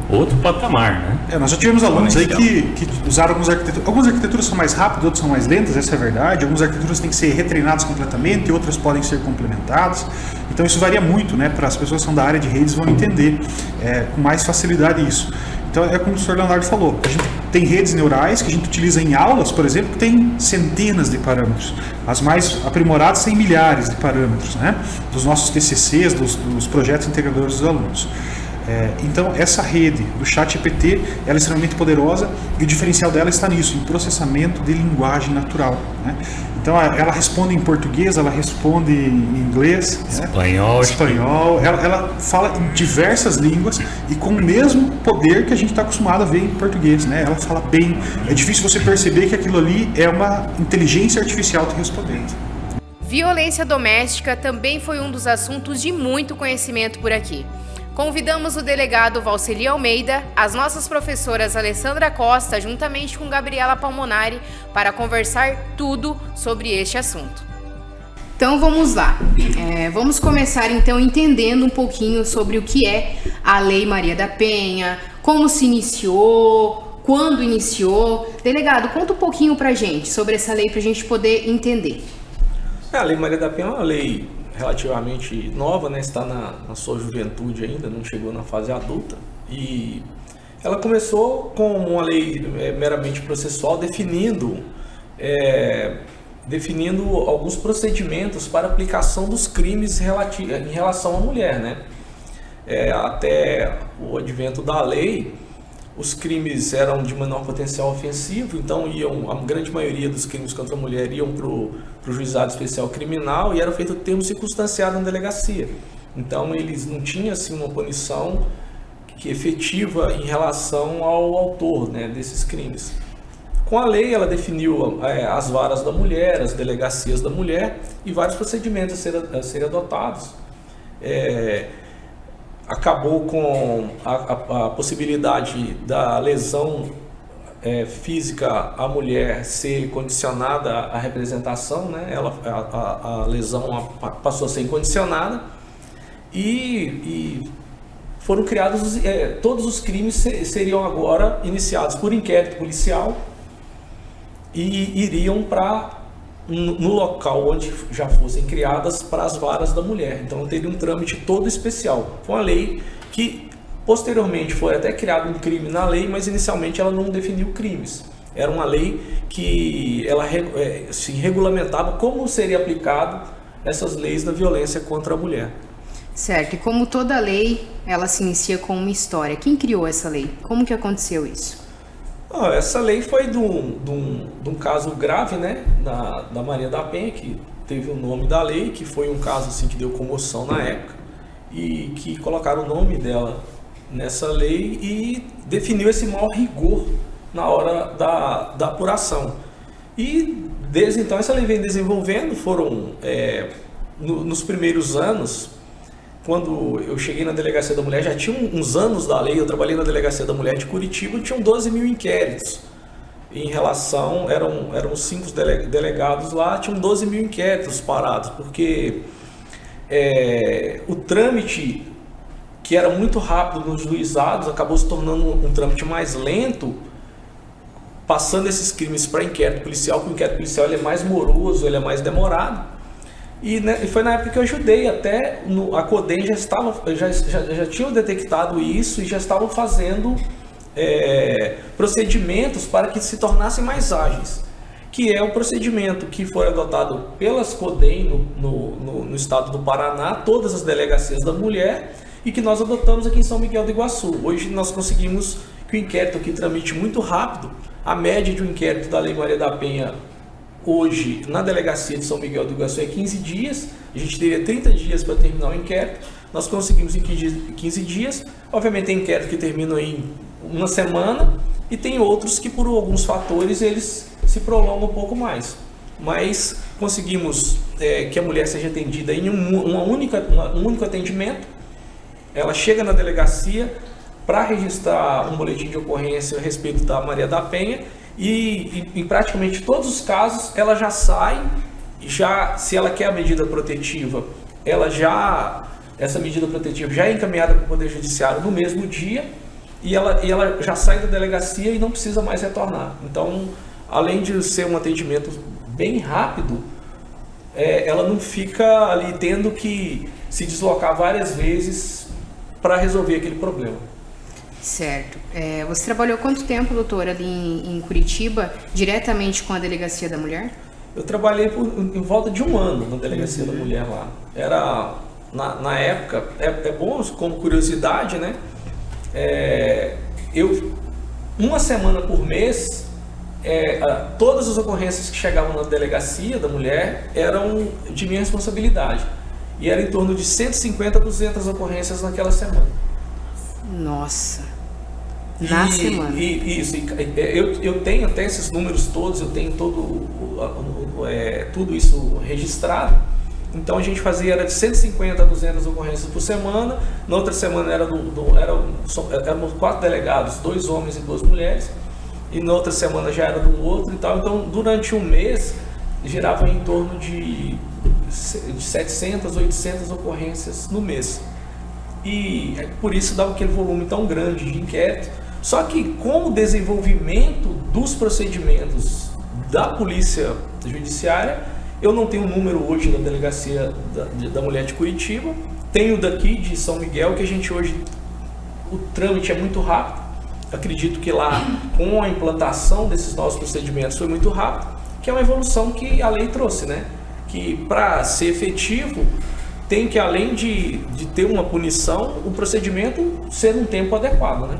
outro patamar, né? Nós já tivemos alunos aí que usaram algumas arquiteturas. Algumas arquiteturas são mais rápidas, outras são mais lentas, essa é a verdade. Algumas arquiteturas têm que ser retreinadas completamente, outras podem ser complementadas. Então isso varia muito, né? Para as pessoas que são da área de redes vão entender com mais facilidade isso. Então é como o Sr. Leonardo falou, a gente tem redes neurais que a gente utiliza em aulas, por exemplo, que tem centenas de parâmetros. As mais aprimoradas têm milhares de parâmetros, né? Dos nossos TCCs, dos projetos integradores dos alunos. Então essa rede do ChatGPT, ela é extremamente poderosa e o diferencial dela está nisso, em processamento de linguagem natural, né? Então ela responde em português, ela responde em inglês, espanhol, ela fala em diversas línguas e com o mesmo poder que a gente está acostumado a ver em português, né? Ela fala bem, é difícil você perceber que aquilo ali é uma inteligência artificial te respondendo. Violência doméstica também foi um dos assuntos de muito conhecimento por aqui. Convidamos o delegado Valceli Almeida, as nossas professoras Alessandra Costa, juntamente com Gabriela Palmonari, para conversar tudo sobre este assunto. Então vamos lá. Vamos começar então entendendo um pouquinho sobre o que é a Lei Maria da Penha, como se iniciou, quando iniciou. Delegado, conta um pouquinho pra gente sobre essa lei pra gente poder entender. A Lei Maria da Penha é uma lei relativamente nova, né? Está na sua juventude ainda, não chegou na fase adulta, e ela começou com uma lei meramente processual definindo alguns procedimentos para aplicação dos crimes em relação à mulher, né? Até o advento da lei, os crimes eram de menor potencial ofensivo, então a grande maioria dos crimes contra a mulher iam para o juizado especial criminal e era feito termo circunstanciado na delegacia. Então eles não tinham assim uma punição efetiva em relação ao autor, né, desses crimes. Com a lei ela definiu as varas da mulher, as delegacias da mulher e vários procedimentos a serem adotados. Acabou com a possibilidade da lesão física à mulher ser condicionada à representação, né? A lesão passou a ser incondicionada e foram criados todos os crimes seriam agora iniciados por inquérito policial e iriam no local onde já fossem criadas para as varas da mulher. Então teria um trâmite todo especial. Foi uma lei que posteriormente foi até criado um crime na lei, mas inicialmente ela não definiu crimes. Era uma lei que ela se regulamentava como seria aplicado essas leis da violência contra a mulher. Certo, e como toda lei, ela se inicia com uma história. Quem criou essa lei? Como que aconteceu isso? Essa lei foi de um caso grave, né, da Maria da Penha, que teve o nome da lei, que foi um caso assim, que deu comoção na época, e que colocaram o nome dela nessa lei e definiu esse maior rigor na hora da apuração. E desde então essa lei vem desenvolvendo, foram nos primeiros anos, quando eu cheguei na Delegacia da Mulher, já tinha uns anos da lei, eu trabalhei na Delegacia da Mulher de Curitiba, tinham 12 mil inquéritos. Em relação, eram 5 delegados lá, tinham 12 mil inquéritos parados, porque o trâmite, que era muito rápido nos juizados, acabou se tornando um trâmite mais lento, passando esses crimes para inquérito policial, porque o inquérito policial ele é mais moroso, ele é mais demorado. E foi na época que eu ajudei, até a CODEM já tinha detectado isso e já estavam fazendo procedimentos para que se tornassem mais ágeis, que é o procedimento que foi adotado pelas CODEM no estado do Paraná, todas as delegacias da mulher, e que nós adotamos aqui em São Miguel do Iguaçu. Hoje nós conseguimos que o inquérito aqui tramite muito rápido. A média de um inquérito da Lei Maria da Penha hoje na delegacia de São Miguel do Iguaçu é 15 dias, a gente teria 30 dias para terminar o inquérito, nós conseguimos em 15 dias. Obviamente tem inquérito que terminam em uma semana e tem outros que por alguns fatores eles se prolongam um pouco mais, mas conseguimos que a mulher seja atendida em um único atendimento. Ela chega na delegacia para registrar um boletim de ocorrência a respeito da Maria da Penha e em praticamente todos os casos ela já sai, se ela quer a medida protetiva, essa medida protetiva já é encaminhada para o Poder Judiciário no mesmo dia e ela já sai da delegacia e não precisa mais retornar. Então, além de ser um atendimento bem rápido, ela não fica ali tendo que se deslocar várias vezes para resolver aquele problema. Certo. Você trabalhou quanto tempo, doutor, ali em Curitiba, diretamente com a Delegacia da Mulher? Eu trabalhei em volta de 1 ano na Delegacia da Mulher lá. Era, na época, é bom como curiosidade, né? Uma semana por mês, todas as ocorrências que chegavam na Delegacia da Mulher eram de minha responsabilidade. E era em torno de 150 a 200 ocorrências naquela semana. Nossa! Na semana. Isso. Eu tenho até esses números todos, eu tenho tudo isso registrado. Então a gente era de 150 a 200 ocorrências por semana. Na outra semana éramos 4 delegados, 2 homens e 2 mulheres. E na outra semana já era do outro e tal. Então durante um mês girava em torno de 700, 800 ocorrências no mês. E por isso dava aquele volume tão grande de inquérito. Só que com o desenvolvimento dos procedimentos da Polícia Judiciária, eu não tenho o número hoje da Delegacia da Mulher de Curitiba, tenho daqui de São Miguel, que a gente hoje, o trâmite é muito rápido. Acredito que lá, com a implantação desses novos procedimentos, foi muito rápido, que é uma evolução que a lei trouxe, né? Que para ser efetivo, tem que, além de ter uma punição, o procedimento ser um tempo adequado, né?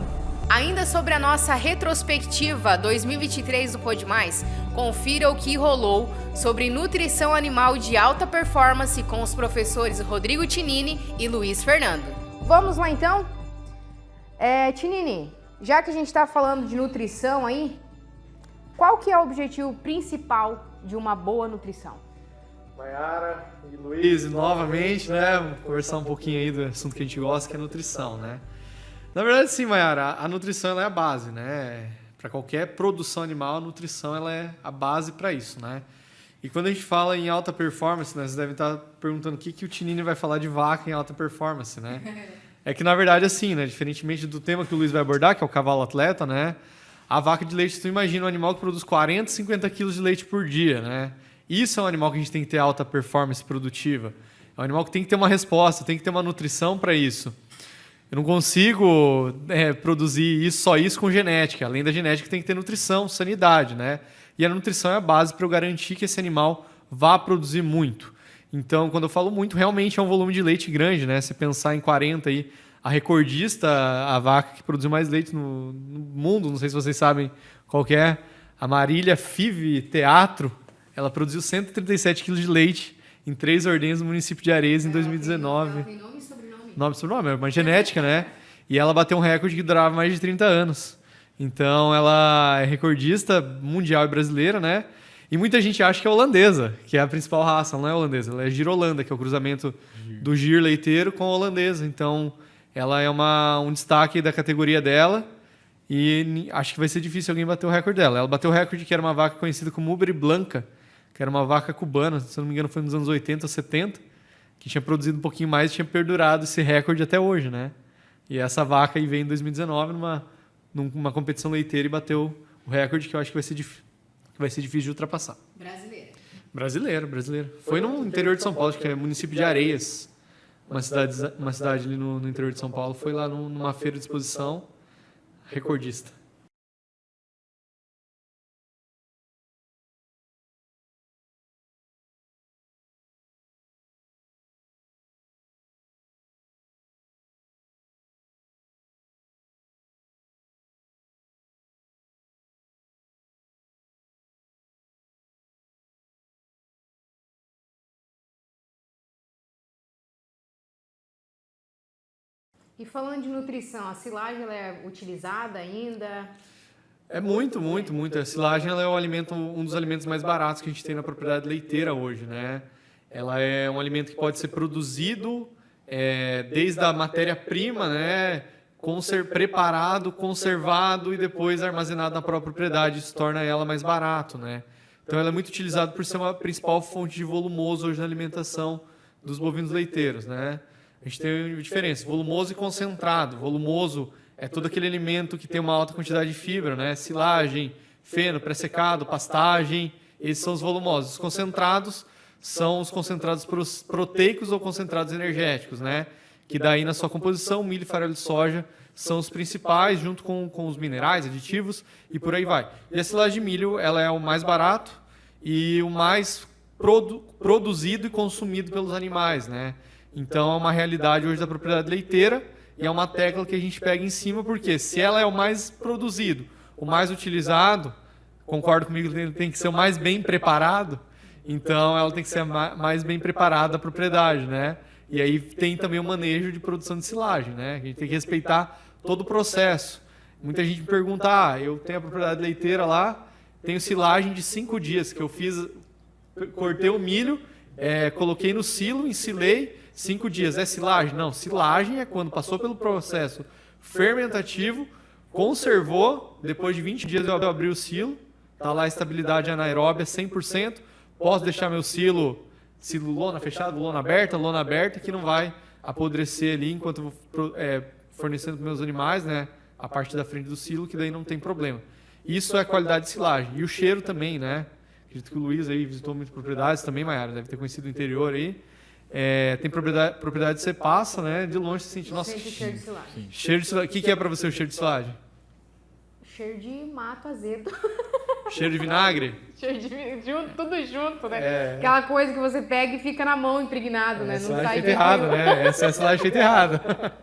Ainda sobre a nossa retrospectiva 2023 do Pode Mais, confira o que rolou sobre nutrição animal de alta performance com os professores Rodrigo Tinini e Luiz Fernando. Vamos lá então? Tinini, já que a gente está falando de nutrição aí, qual que é o objetivo principal de uma boa nutrição? Maiara e Luiz, novamente, né? Conversar um pouquinho aí do assunto que a gente gosta, que é nutrição, né? Na verdade, sim, Maiara, a nutrição ela é a base, né? Para qualquer produção animal, a nutrição ela é a base para isso, né? E quando a gente fala em alta performance, né, vocês devem estar perguntando o que o Tinini vai falar de vaca em alta performance, né? É que, na verdade, assim, né? Diferentemente do tema que o Luiz vai abordar, que é o cavalo atleta, né? A vaca de leite, tu imagina um animal que produz 40, 50 quilos de leite por dia, né? Isso é um animal que a gente tem que ter alta performance produtiva. É um animal que tem que ter uma resposta, tem que ter uma nutrição para isso. Eu não consigo produzir só isso com genética. Além da genética, tem que ter nutrição, sanidade, né? E a nutrição é a base para eu garantir que esse animal vá produzir muito. Então, quando eu falo muito, realmente é um volume de leite grande, né? Se pensar em 40 aí, a recordista, a vaca que produziu mais leite no mundo, não sei se vocês sabem qual que é, a Marília Five Teatro, ela produziu 137 quilos de leite em 3 ordens no município de Areias em 2019. Tem nome e sobrenome. Nome e sobrenome, é uma genética, né? E ela bateu um recorde que durava mais de 30 anos. Então, ela é recordista mundial e brasileira, né? E muita gente acha que é holandesa, que é a principal raça. Ela não é holandesa, ela é giro-holanda, que é o cruzamento do gir leiteiro com a holandesa. Então, ela é um destaque da categoria dela. E acho que vai ser difícil alguém bater o recorde dela. Ela bateu o recorde que era uma vaca conhecida como Uber Blanca, que era uma vaca cubana, se não me engano foi nos anos 80 ou 70, que tinha produzido um pouquinho mais e tinha perdurado esse recorde até hoje, né? E essa vaca aí veio em 2019 numa competição leiteira e bateu o recorde, que eu acho que vai ser difícil de ultrapassar. Brasileira. Foi no interior de São Paulo, acho que é município de Areias, uma cidade ali no interior de São Paulo. Foi lá numa feira de exposição, recordista. E falando de nutrição, a silagem ela é utilizada ainda? É muito. A silagem ela é um dos alimentos mais baratos que a gente tem na propriedade leiteira hoje, né? Ela é um alimento que pode ser produzido desde a matéria-prima, né? Preparado, conservado e depois armazenado na própria propriedade. Isso torna ela mais barato, né? Então ela é muito utilizada por ser uma principal fonte de volumoso hoje na alimentação dos bovinos leiteiros, né? A gente tem diferença, volumoso e concentrado. Volumoso é todo aquele alimento que tem uma alta quantidade de fibra, né? Silagem, feno, pré-secado, pastagem, esses são os volumosos. Os concentrados são os concentrados proteicos ou concentrados energéticos, né? Que daí na sua composição, milho e farelo de soja são os principais, junto com os minerais, aditivos e por aí vai. E a silagem de milho, ela é o mais barato e o mais produzido e consumido pelos animais, né? Então é uma realidade hoje da propriedade leiteira e é uma tecla que a gente pega em cima, porque se ela é o mais produzido, o mais utilizado, concordo comigo que ele tem que ser o mais bem preparado, então ela tem que ser mais bem preparada a propriedade, né? E aí tem também o manejo de produção de silagem, né? A gente tem que respeitar todo o processo. Muita gente me pergunta, eu tenho a propriedade leiteira lá, tenho silagem de 5 dias, que eu cortei o milho, coloquei no silo, ensilei, 5 dias. É silagem? Não, silagem é quando passou pelo processo fermentativo, conservou, depois de 20 dias eu abri o silo, tá lá a estabilidade anaeróbia 100%, posso deixar meu silo lona fechada, lona aberta, que não vai apodrecer ali enquanto eu vou fornecendo para meus animais, né, a parte da frente do silo, que daí não tem problema. Isso é qualidade de silagem. E o cheiro também, né? Acredito que o Luiz aí visitou muitas propriedades também, Mayara, deve ter conhecido o interior aí. Tem propriedade que você passa, né? De longe você sente, nossa, cheiro de silagem. Cheiro de silagem. O que é para você o cheiro de silagem? Cheiro de mato azedo. Cheiro de vinagre? Cheiro de tudo junto, né? Aquela coisa que você pega e fica na mão impregnado, né? Não sai errado, né? Essa é a silagem feita errada.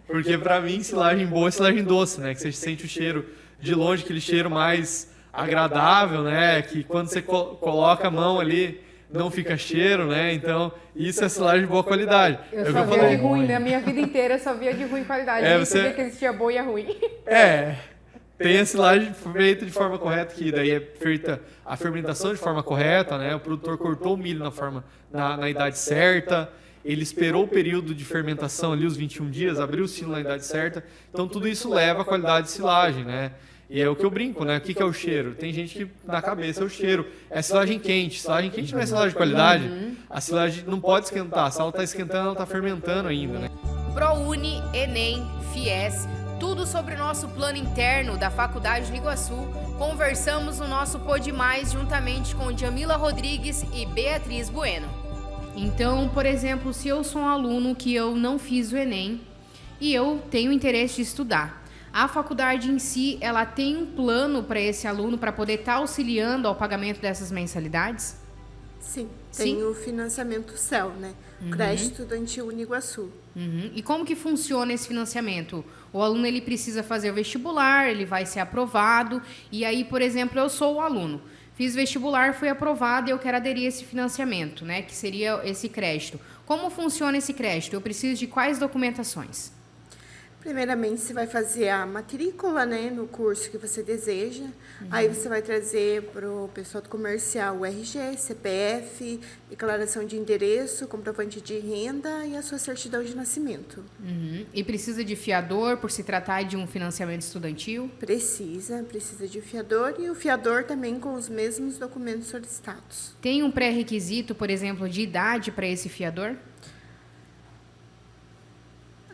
Porque para mim, silagem boa é silagem doce, né? Que você sente o cheiro de longe, aquele cheiro mais agradável, né? Que quando você coloca a mão ali, não fica cheiro, né? Então, isso é silagem de boa qualidade. Eu só via de ruim, na minha vida inteira eu só via de ruim qualidade. Nem sabia que existia boa e ruim. Tem a silagem feita de forma correta, que daí é feita a fermentação de forma correta, né? O produtor cortou o milho na idade certa, ele esperou o período de fermentação ali, os 21 dias, abriu o silo na idade certa. Então, tudo isso leva à qualidade de silagem, né? E é o que eu brinco, né? O que é o cheiro? Tem gente que na cabeça é o cheiro. É silagem quente. Silagem quente não é silagem de qualidade. A silagem não pode esquentar. Se ela está esquentando, ela está fermentando ainda, né? ProUni, Enem, FIES, tudo sobre o nosso plano interno da Faculdade do Iguaçu. Conversamos no nosso Pod Mais juntamente com Jamila Rodrigues e Beatriz Bueno. Então, por exemplo, se eu sou um aluno que eu não fiz o Enem e eu tenho interesse de estudar, a faculdade em si, ela tem um plano para esse aluno para poder estar auxiliando ao pagamento dessas mensalidades? Sim, tem o financiamento CEL, né? Crédito Estudantil Uniguaçu. E como que funciona esse financiamento? O aluno ele precisa fazer o vestibular, ele vai ser aprovado, e aí, por exemplo, eu sou o aluno. Fiz vestibular, fui aprovado e eu quero aderir a esse financiamento, né? Que seria esse crédito. Como funciona esse crédito? Eu preciso de quais documentações? Primeiramente, você vai fazer a matrícula, né, no curso que você deseja. Aí você vai trazer para o pessoal do comercial o RG, CPF, declaração de endereço, comprovante de renda e a sua certidão de nascimento. E precisa de fiador por se tratar de um financiamento estudantil? Precisa de fiador e o fiador também com os mesmos documentos solicitados. Tem um pré-requisito, por exemplo, de idade para esse fiador?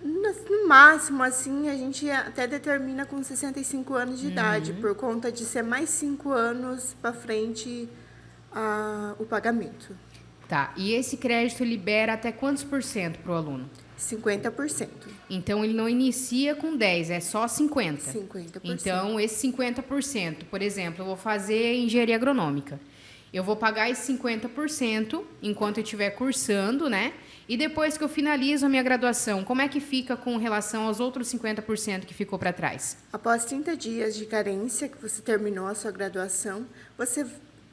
No máximo, assim, a gente até determina com 65 anos de idade, por conta de ser mais 5 anos para frente o pagamento. Tá, e esse crédito libera até quantos por cento para o aluno? 50%. Então, ele não inicia com 10, é só 50%. 50%. Então, esse 50%, por exemplo, eu vou fazer engenharia agronômica. Eu vou pagar esse 50% enquanto eu estiver cursando, né? E depois que eu finalizo a minha graduação, como é que fica com relação aos outros 50% que ficou para trás? Após 30 dias de carência, que você terminou a sua graduação, você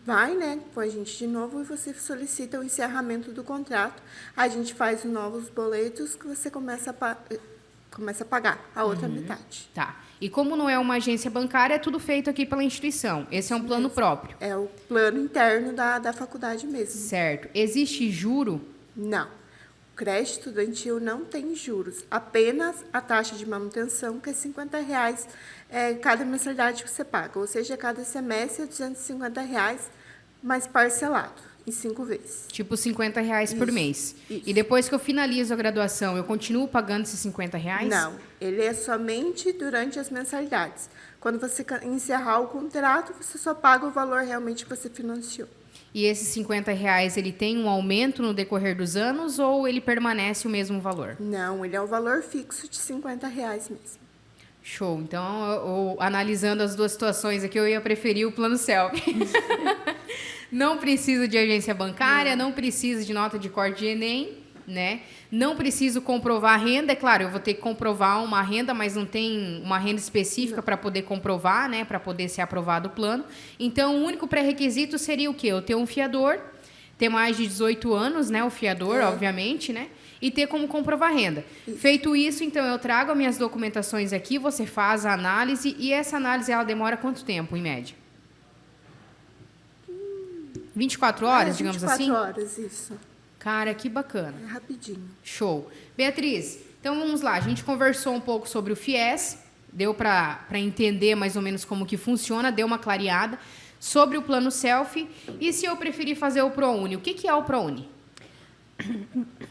vai, né, com a gente de novo e você solicita o encerramento do contrato. A gente faz novos boletos que você começa a pagar a outra metade. Tá. E como não é uma agência bancária, é tudo feito aqui pela instituição. Esse é um plano próprio. É o plano interno da faculdade mesmo. Certo. Existe juro? Não. O crédito estudantil não tem juros. Apenas a taxa de manutenção, que é R$50 cada mensalidade que você paga. Ou seja, cada semestre é R$250, mas parcelado em 5 vezes. Tipo R$50 por mês. Isso. E depois que eu finalizo a graduação, eu continuo pagando esses R$50? Não, ele é somente durante as mensalidades. Quando você encerrar o contrato, você só paga o valor realmente que você financiou. E esses R$50, ele tem um aumento no decorrer dos anos ou ele permanece o mesmo valor? Não, ele é o valor fixo de R$50 mesmo. Show. Então, analisando as duas situações aqui, eu ia preferir o plano CELP. Não precisa de agência bancária, não precisa de nota de corte de Enem, né? Não preciso comprovar a renda, é claro, eu vou ter que comprovar uma renda, mas não tem uma renda específica para poder comprovar, né? Para poder ser aprovado o plano. Então, o único pré-requisito seria o quê? Eu ter um fiador, ter mais de 18 anos, né? O fiador, obviamente, né? E ter como comprovar a renda. Feito isso, então, eu trago as minhas documentações aqui, você faz a análise, e essa análise, ela demora quanto tempo, em média? 24 horas, digamos assim? 24 horas, isso. Cara, que bacana. É rapidinho. Show. Beatriz, então vamos lá. A gente conversou um pouco sobre o FIES, deu para entender mais ou menos como que funciona, deu uma clareada sobre o plano CELF. E se eu preferir fazer o ProUni, o que é o ProUni?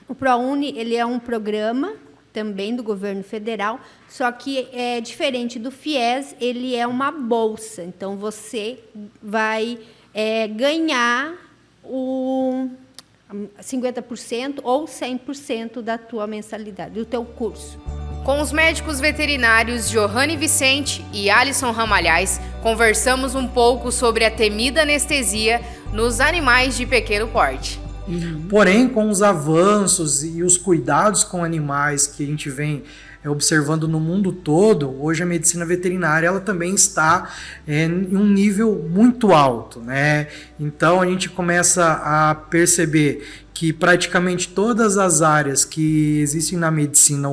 O ProUni, ele é um programa também do governo federal, só que é diferente do FIES, ele é uma bolsa. Então, você vai ganhar o 50% ou 100% da tua mensalidade, do teu curso. Com os médicos veterinários Johanne Vicente e Alisson Ramalhais, conversamos um pouco sobre a temida anestesia nos animais de pequeno porte. Porém, com os avanços e os cuidados com animais que a gente vem observando no mundo todo, hoje a medicina veterinária ela também está em um nível muito alto, né? Então a gente começa a perceber que praticamente todas as áreas que existem na medicina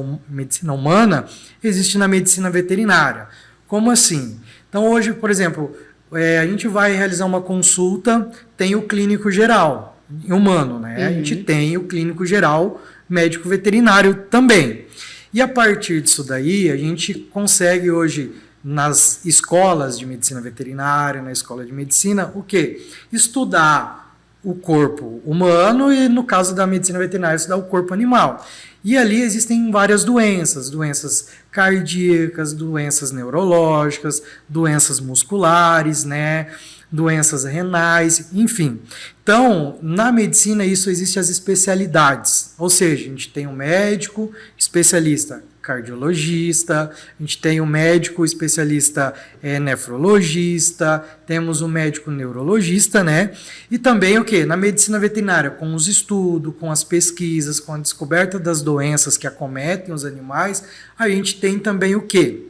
humana existem na medicina veterinária. Como assim? Então hoje, por exemplo, a gente vai realizar uma consulta, tem o clínico geral humano, né? A gente tem o clínico geral médico veterinário também. E a partir disso daí, a gente consegue hoje, nas escolas de medicina veterinária, na escola de medicina, o quê? Estudar o corpo humano e, no caso da medicina veterinária, estudar o corpo animal. E ali existem várias doenças cardíacas, doenças neurológicas, doenças musculares, né? Doenças renais, enfim. Então, na medicina, isso existe as especialidades. Ou seja, a gente tem um médico especialista cardiologista, a gente tem um médico especialista nefrologista, temos um médico neurologista, né? E também o quê? Na medicina veterinária, com os estudos, com as pesquisas, com a descoberta das doenças que acometem os animais, a gente tem também o quê?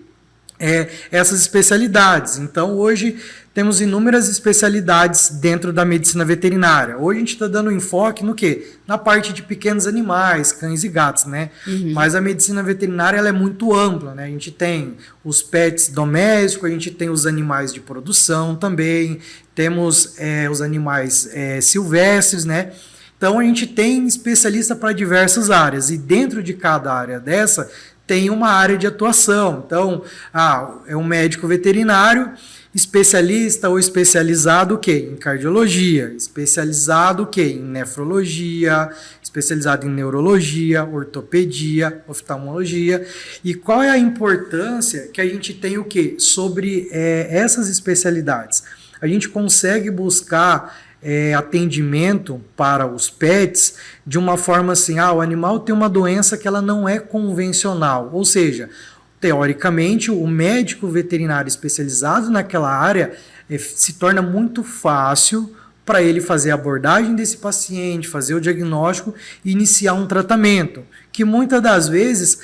essas especialidades. Então, hoje temos inúmeras especialidades dentro da medicina veterinária. Hoje a gente está dando enfoque no quê? Na parte de pequenos animais, cães e gatos, né? Mas a medicina veterinária ela é muito ampla, né? A gente tem os pets domésticos, a gente tem os animais de produção também, temos os animais silvestres, né? Então a gente tem especialista para diversas áreas e dentro de cada área dessa tem uma área de atuação. Então, é um médico veterinário especialista ou especializado o quê? Em cardiologia, especializado o quê? Em nefrologia, especializado em neurologia, ortopedia, oftalmologia. E qual é a importância que a gente tem o quê? Sobre essas especialidades? A gente consegue buscar atendimento para os pets de uma forma assim, o animal tem uma doença que ela não é convencional, ou seja, teoricamente o médico veterinário especializado naquela área se torna muito fácil para ele fazer a abordagem desse paciente, fazer o diagnóstico e iniciar um tratamento, que muitas das vezes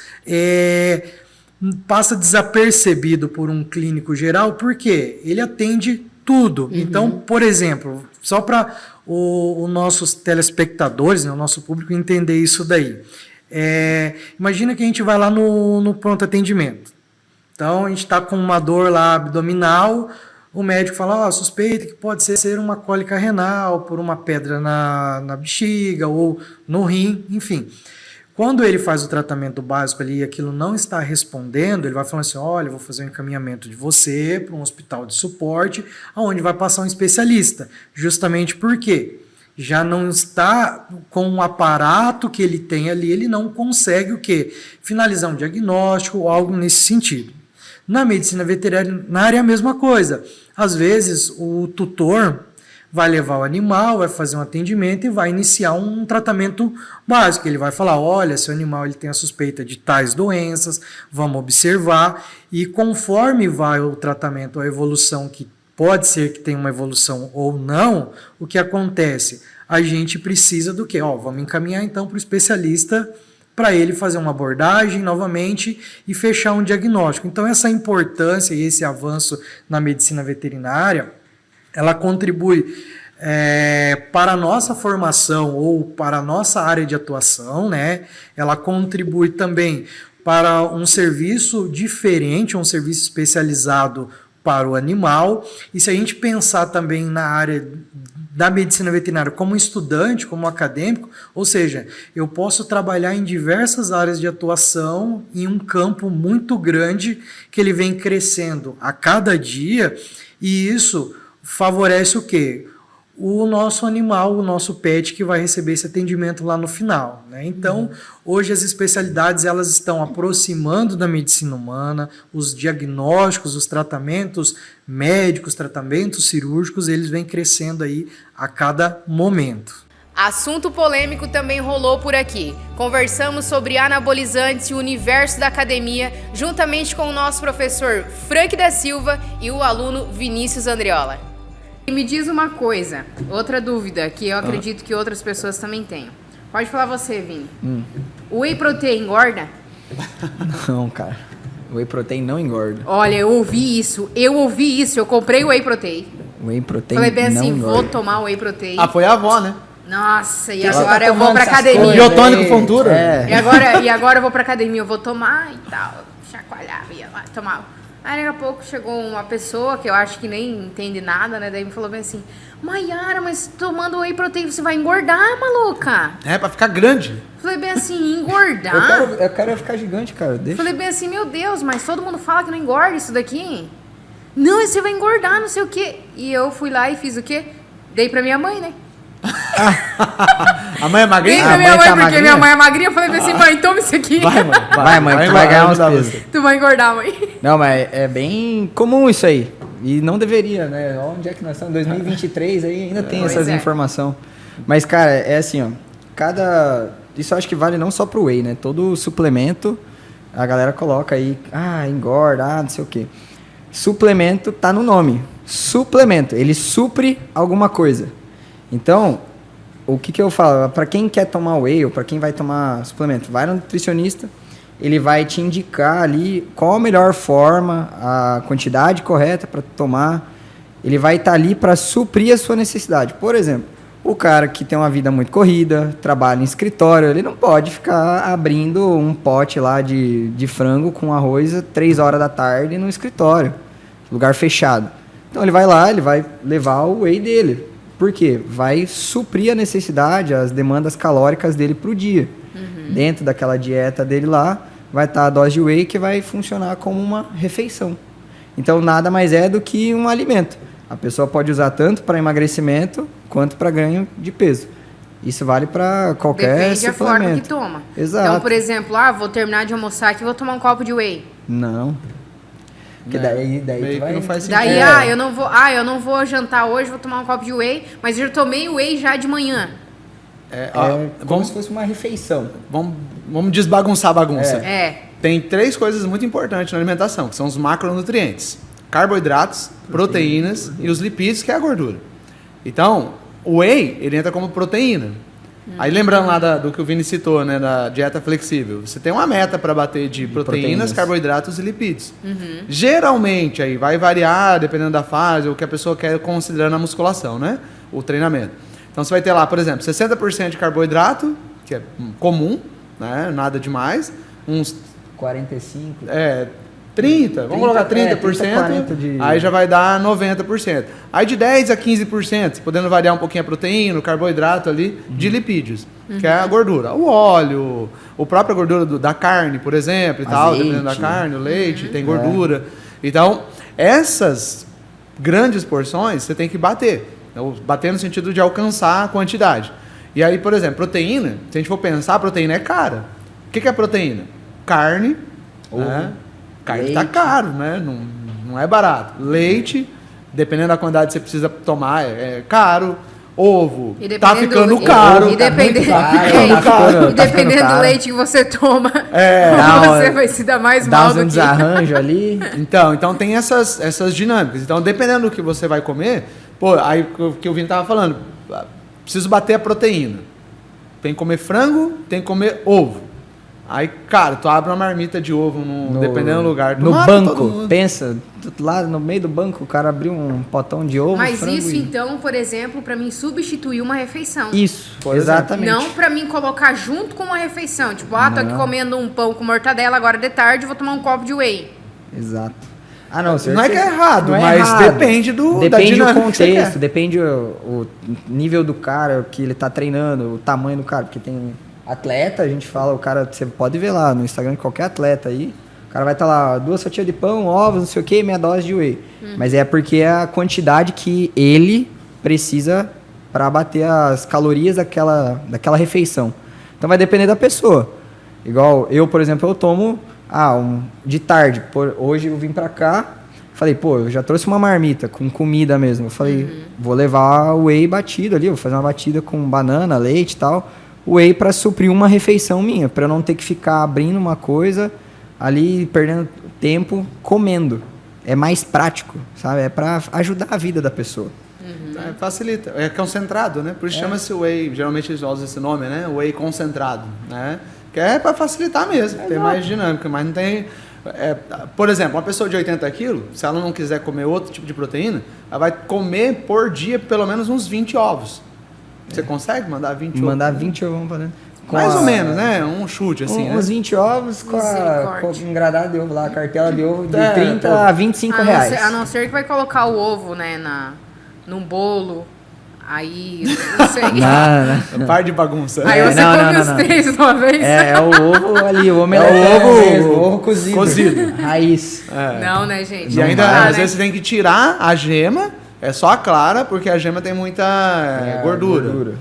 passa desapercebido por um clínico geral, porque ele atende tudo. Então, por exemplo, só para os nossos telespectadores, né, o nosso público entender isso daí. Imagina que a gente vai lá no pronto atendimento. Então, a gente está com uma dor lá abdominal, o médico fala, suspeita que pode ser uma cólica renal, por uma pedra na bexiga ou no rim, enfim. Quando ele faz o tratamento básico ali e aquilo não está respondendo, ele vai falando assim, olha, eu vou fazer um encaminhamento de você para um hospital de suporte, onde vai passar um especialista. Justamente porque já não está com o aparato que ele tem ali, ele não consegue o quê? Finalizar um diagnóstico ou algo nesse sentido. Na medicina veterinária é a mesma coisa. Às vezes o tutor vai levar o animal, vai fazer um atendimento e vai iniciar um tratamento básico. Ele vai falar, olha, seu animal ele tem a suspeita de tais doenças, vamos observar. E conforme vai o tratamento, a evolução, que pode ser que tenha uma evolução ou não, o que acontece? A gente precisa do quê? Vamos encaminhar então para o especialista para ele fazer uma abordagem novamente e fechar um diagnóstico. Então essa importância e esse avanço na medicina veterinária, ela contribui para a nossa formação ou para a nossa área de atuação, né? Ela contribui também para um serviço diferente, um serviço especializado para o animal. E se a gente pensar também na área da medicina veterinária como estudante, como acadêmico, ou seja, eu posso trabalhar em diversas áreas de atuação em um campo muito grande que ele vem crescendo a cada dia, e isso favorece o quê? O nosso animal, o nosso pet que vai receber esse atendimento lá no final, né? Então, hoje as especialidades elas estão aproximando da medicina humana, os diagnósticos, os tratamentos médicos, tratamentos cirúrgicos, eles vêm crescendo aí a cada momento. Assunto polêmico também rolou por aqui. Conversamos sobre anabolizantes e o universo da academia, juntamente com o nosso professor Frank da Silva e o aluno Vinícius Andriola. E me diz uma coisa, outra dúvida que eu acredito que outras pessoas também tenham. Pode falar você, Vini. O whey protein engorda? Não, cara. O whey protein não engorda. Olha, eu ouvi isso, eu comprei o whey protein. Whey protein falei bem assim, engorda. vou tomar o whey protein. Foi a avó, né? Nossa, e agora eu vou pra academia. Biotônico Fontura. E agora eu vou pra academia, eu vou tomar e tal. Chacoalhar, ia lá, tomar. Aí daqui a pouco chegou uma pessoa que eu acho que nem entende nada, né? Daí me falou bem assim, Maiara, mas tomando whey protein você vai engordar, maluca? Pra ficar grande. Falei bem assim, engordar? Eu quero ficar gigante, cara. Deixa. Falei bem assim, meu Deus, mas todo mundo fala que não engorda isso daqui? Não, você vai engordar, não sei o quê. E eu fui lá e fiz o quê? Dei pra minha mãe, né? A mãe é magrinha? Dei pra minha mãe, porque minha mãe é magrinha. Eu falei bem assim, mãe, toma isso aqui. Vai, mãe, tu vai ganhar uns pesos. Tu vai engordar, mãe. Não, mas é bem comum isso aí. E não deveria, né? Onde é que nós estamos? Em 2023 aí ainda tem essas informações. Mas, cara, é assim, ó. Isso eu acho que vale não só pro whey, né? Todo suplemento, a galera coloca aí, engorda, não sei o quê. Suplemento tá no nome. Suplemento, ele supre alguma coisa. Então, o que eu falo? Para quem quer tomar whey ou para quem vai tomar suplemento, vai no nutricionista, ele vai te indicar ali qual a melhor forma, a quantidade correta para tomar. Ele vai estar ali para suprir a sua necessidade. Por exemplo, o cara que tem uma vida muito corrida, trabalha em escritório, ele não pode ficar abrindo um pote lá de frango com arroz às 3 horas da tarde no escritório, lugar fechado. Então ele vai lá, ele vai levar o whey dele. Por quê? Vai suprir a necessidade, as demandas calóricas dele para o dia. Dentro daquela dieta dele lá, vai estar a dose de whey que vai funcionar como uma refeição. Então nada mais é do que um alimento. A pessoa pode usar tanto para emagrecimento quanto para ganho de peso. Isso vale para qualquer Depende da suplemento. forma que toma. Exato. Então, por exemplo, vou terminar de almoçar aqui e vou tomar um copo de whey. Não. Porque daí tu vai... não faz Daí, sentido. eu não vou jantar hoje, vou tomar um copo de whey, mas eu já tomei whey já de manhã. Como se fosse uma refeição. Vamos desbagunçar a bagunça. É. Tem 3 coisas muito importantes na alimentação, que são os macronutrientes. Carboidratos, proteínas e os lipídios, que é a gordura. Então, o whey, ele entra como proteína. Aí lembrando lá do que o Vini citou, né, da dieta flexível, você tem uma meta para bater de proteínas, carboidratos e lipídios. Geralmente, aí vai variar dependendo da fase, ou o que a pessoa quer considerando a musculação, né, o treinamento. Então você vai ter lá, por exemplo, 60% de carboidrato, que é comum, né, nada demais, uns 45. 30, vamos colocar 30%, 40 aí já vai dar 90%. Aí de 10% a 15%, podendo variar um pouquinho a proteína, o carboidrato ali, de lipídios, que é a gordura. O óleo, a própria gordura da carne, por exemplo, e tal, dependendo da carne, o leite, tem gordura. Então, essas grandes porções você tem que bater. Bater no sentido de alcançar a quantidade. E aí, por exemplo, proteína, se a gente for pensar, a proteína é cara. O que é proteína? Carne, né? Carne está caro, né? Não é barato. Leite, dependendo da quantidade que você precisa tomar, é caro. Ovo, tá ficando caro. E dependendo do leite que você toma, você vai se dar mais mal do que... Dá um desarranjo ali. Então tem essas dinâmicas. Então, dependendo do que você vai comer, aí o que o Vini tava falando, preciso bater a proteína. Tem que comer frango, tem que comer ovo. Aí, cara, tu abre uma marmita de ovo, dependendo do lugar. No banco, pensa, lá no meio do banco, o cara abriu um potão de ovo, Mas frango isso, então, por exemplo, pra mim substituir uma refeição. Isso, exatamente. Não pra mim colocar junto com uma refeição. Tipo, tô aqui comendo um pão com mortadela, agora de tarde vou tomar um copo de whey. Exato. Não é que é errado, mas depende depende da do contexto, depende o nível do cara, o que ele tá treinando, o tamanho do cara, porque tem... Atleta, a gente fala, o cara, você pode ver lá no Instagram de qualquer atleta aí, o cara vai estar lá, 2 fatias de pão, ovos, não sei o que, meia dose de whey. Mas é porque é a quantidade que ele precisa para bater as calorias daquela refeição. Então vai depender da pessoa. Igual eu, por exemplo, eu tomo de tarde. Hoje eu vim para cá, falei, eu já trouxe uma marmita com comida mesmo. Eu falei, vou levar o whey batido ali, vou fazer uma batida com banana, leite e tal. Whey para suprir uma refeição minha, para eu não ter que ficar abrindo uma coisa ali, perdendo tempo comendo. É mais prático, sabe? É para ajudar a vida da pessoa. Facilita. É concentrado, né? Por isso chama-se whey. Geralmente eles usam esse nome, né? Whey concentrado, né? Que é para facilitar mesmo, tem mais dinâmica, mas não tem... por exemplo, uma pessoa de 80 quilos, se ela não quiser comer outro tipo de proteína, ela vai comer por dia pelo menos uns 20 ovos. Você consegue mandar 20 ovos? Mandar 20 ovos para dentro. Mais ou menos, né? Um chute, assim, uns 20 ovos com o engradado de ovo lá, a cartela de ovo de 30 a 25 reais. A não ser que vai colocar o ovo, né, num bolo, aí, não sei. Não. Par de bagunça. Aí você come os 3 de uma vez. É o ovo ali, o omelete. O ovo cozido. Raiz. Não, né, gente? E ainda, às vezes, você tem que tirar a gema. É só a clara, porque a gema tem muita gordura.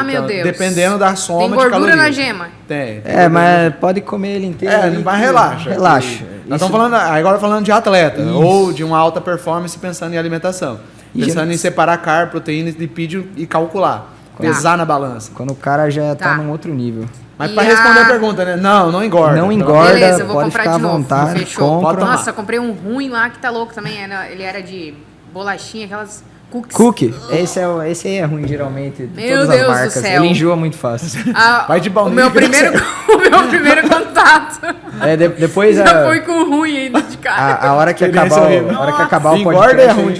Meu Deus. Dependendo da soma tem de calorias. Tem gordura na gema? Tem. Mas pode comer ele inteiro. Mas relaxa. Nós estamos agora falando de atleta, ou de uma alta performance pensando em alimentação. Pensando em separar carbo, proteína, lipídio e calcular. Pesar na balança. Quando o cara já tá num outro nível. Mas para responder a pergunta, né? Não engorda. Não engorda, beleza, eu vou pode comprar ficar de à novo. vontade. Fechou. Compra. Nossa, comprei um ruim lá que tá louco também. Ele era de bolachinha, aquelas Cookie. Esse aí é ruim, geralmente. Meu todas Deus as marcas. do céu. Ele enjoa muito fácil. Vai de baunilha. O meu primeiro contato. Depois já foi com ruim ainda de cara. A hora que acabar o podcast. É ruim.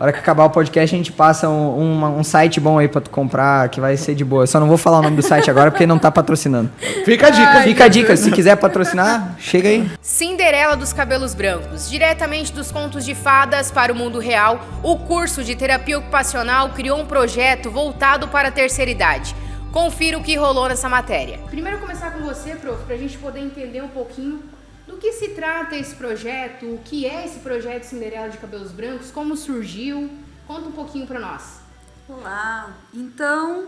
A hora que acabar o podcast, a gente passa um site bom aí pra tu comprar, que vai ser de boa. Eu só não vou falar o nome do site agora, porque não tá patrocinando. Fica a dica. Se quiser patrocinar, chega aí. Cinderela dos Cabelos Brancos. Diretamente dos contos de fadas para o mundo real, o curso de terapia ocupacional criou um projeto voltado para a terceira idade. Confira o que rolou nessa matéria. Primeiro começar com você, prof, pra gente poder entender um pouquinho do que se trata esse projeto, o que é esse projeto Cinderela de Cabelos Brancos, como surgiu. Conta um pouquinho para nós. Olá, então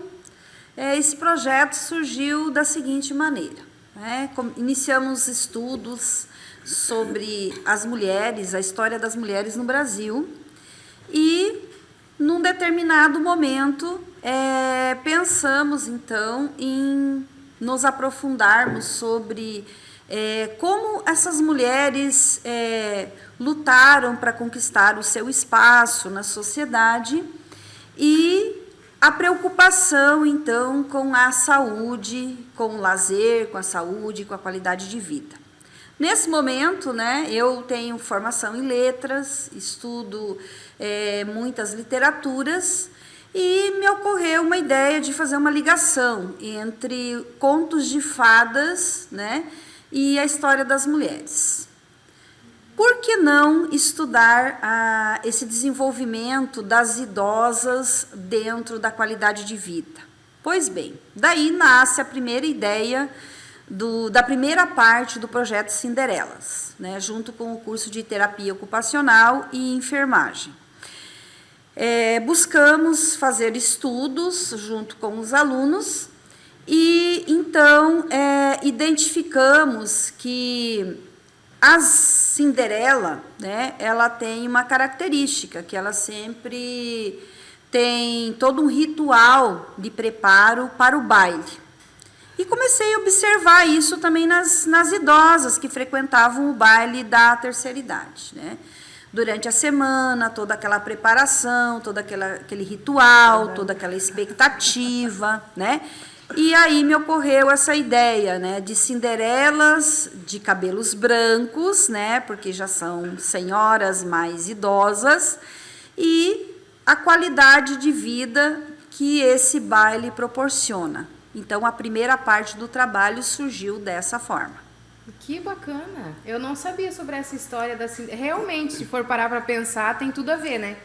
esse projeto surgiu da seguinte maneira, né? Iniciamos estudos sobre as mulheres, a história das mulheres no Brasil e num determinado momento pensamos então em nos aprofundarmos sobre como essas mulheres lutaram para conquistar o seu espaço na sociedade e a preocupação, então, com a saúde, com o lazer, com a saúde, com a qualidade de vida. Nesse momento, né, eu tenho formação em letras, estudo muitas literaturas e me ocorreu uma ideia de fazer uma ligação entre contos de fadas, né, e a história das mulheres. Por que não estudar esse desenvolvimento das idosas dentro da qualidade de vida? Pois bem, daí nasce a primeira ideia da primeira parte do projeto Cinderelas, né, junto com o curso de terapia ocupacional e enfermagem. Buscamos fazer estudos junto com os alunos e, então, identificamos que a Cinderela, né, ela tem uma característica, que ela sempre tem todo um ritual de preparo para o baile. E comecei a observar isso também nas idosas que frequentavam o baile da terceira idade, né? Durante a semana, toda aquela preparação, todo aquele ritual, toda aquela expectativa, né? E aí me ocorreu essa ideia, né, de Cinderelas de cabelos brancos, né, porque já são senhoras mais idosas, e a qualidade de vida que esse baile proporciona. Então, a primeira parte do trabalho surgiu dessa forma. Que bacana! Eu não sabia sobre essa história da Cinderela. Realmente, se for parar para pensar, tem tudo a ver, né?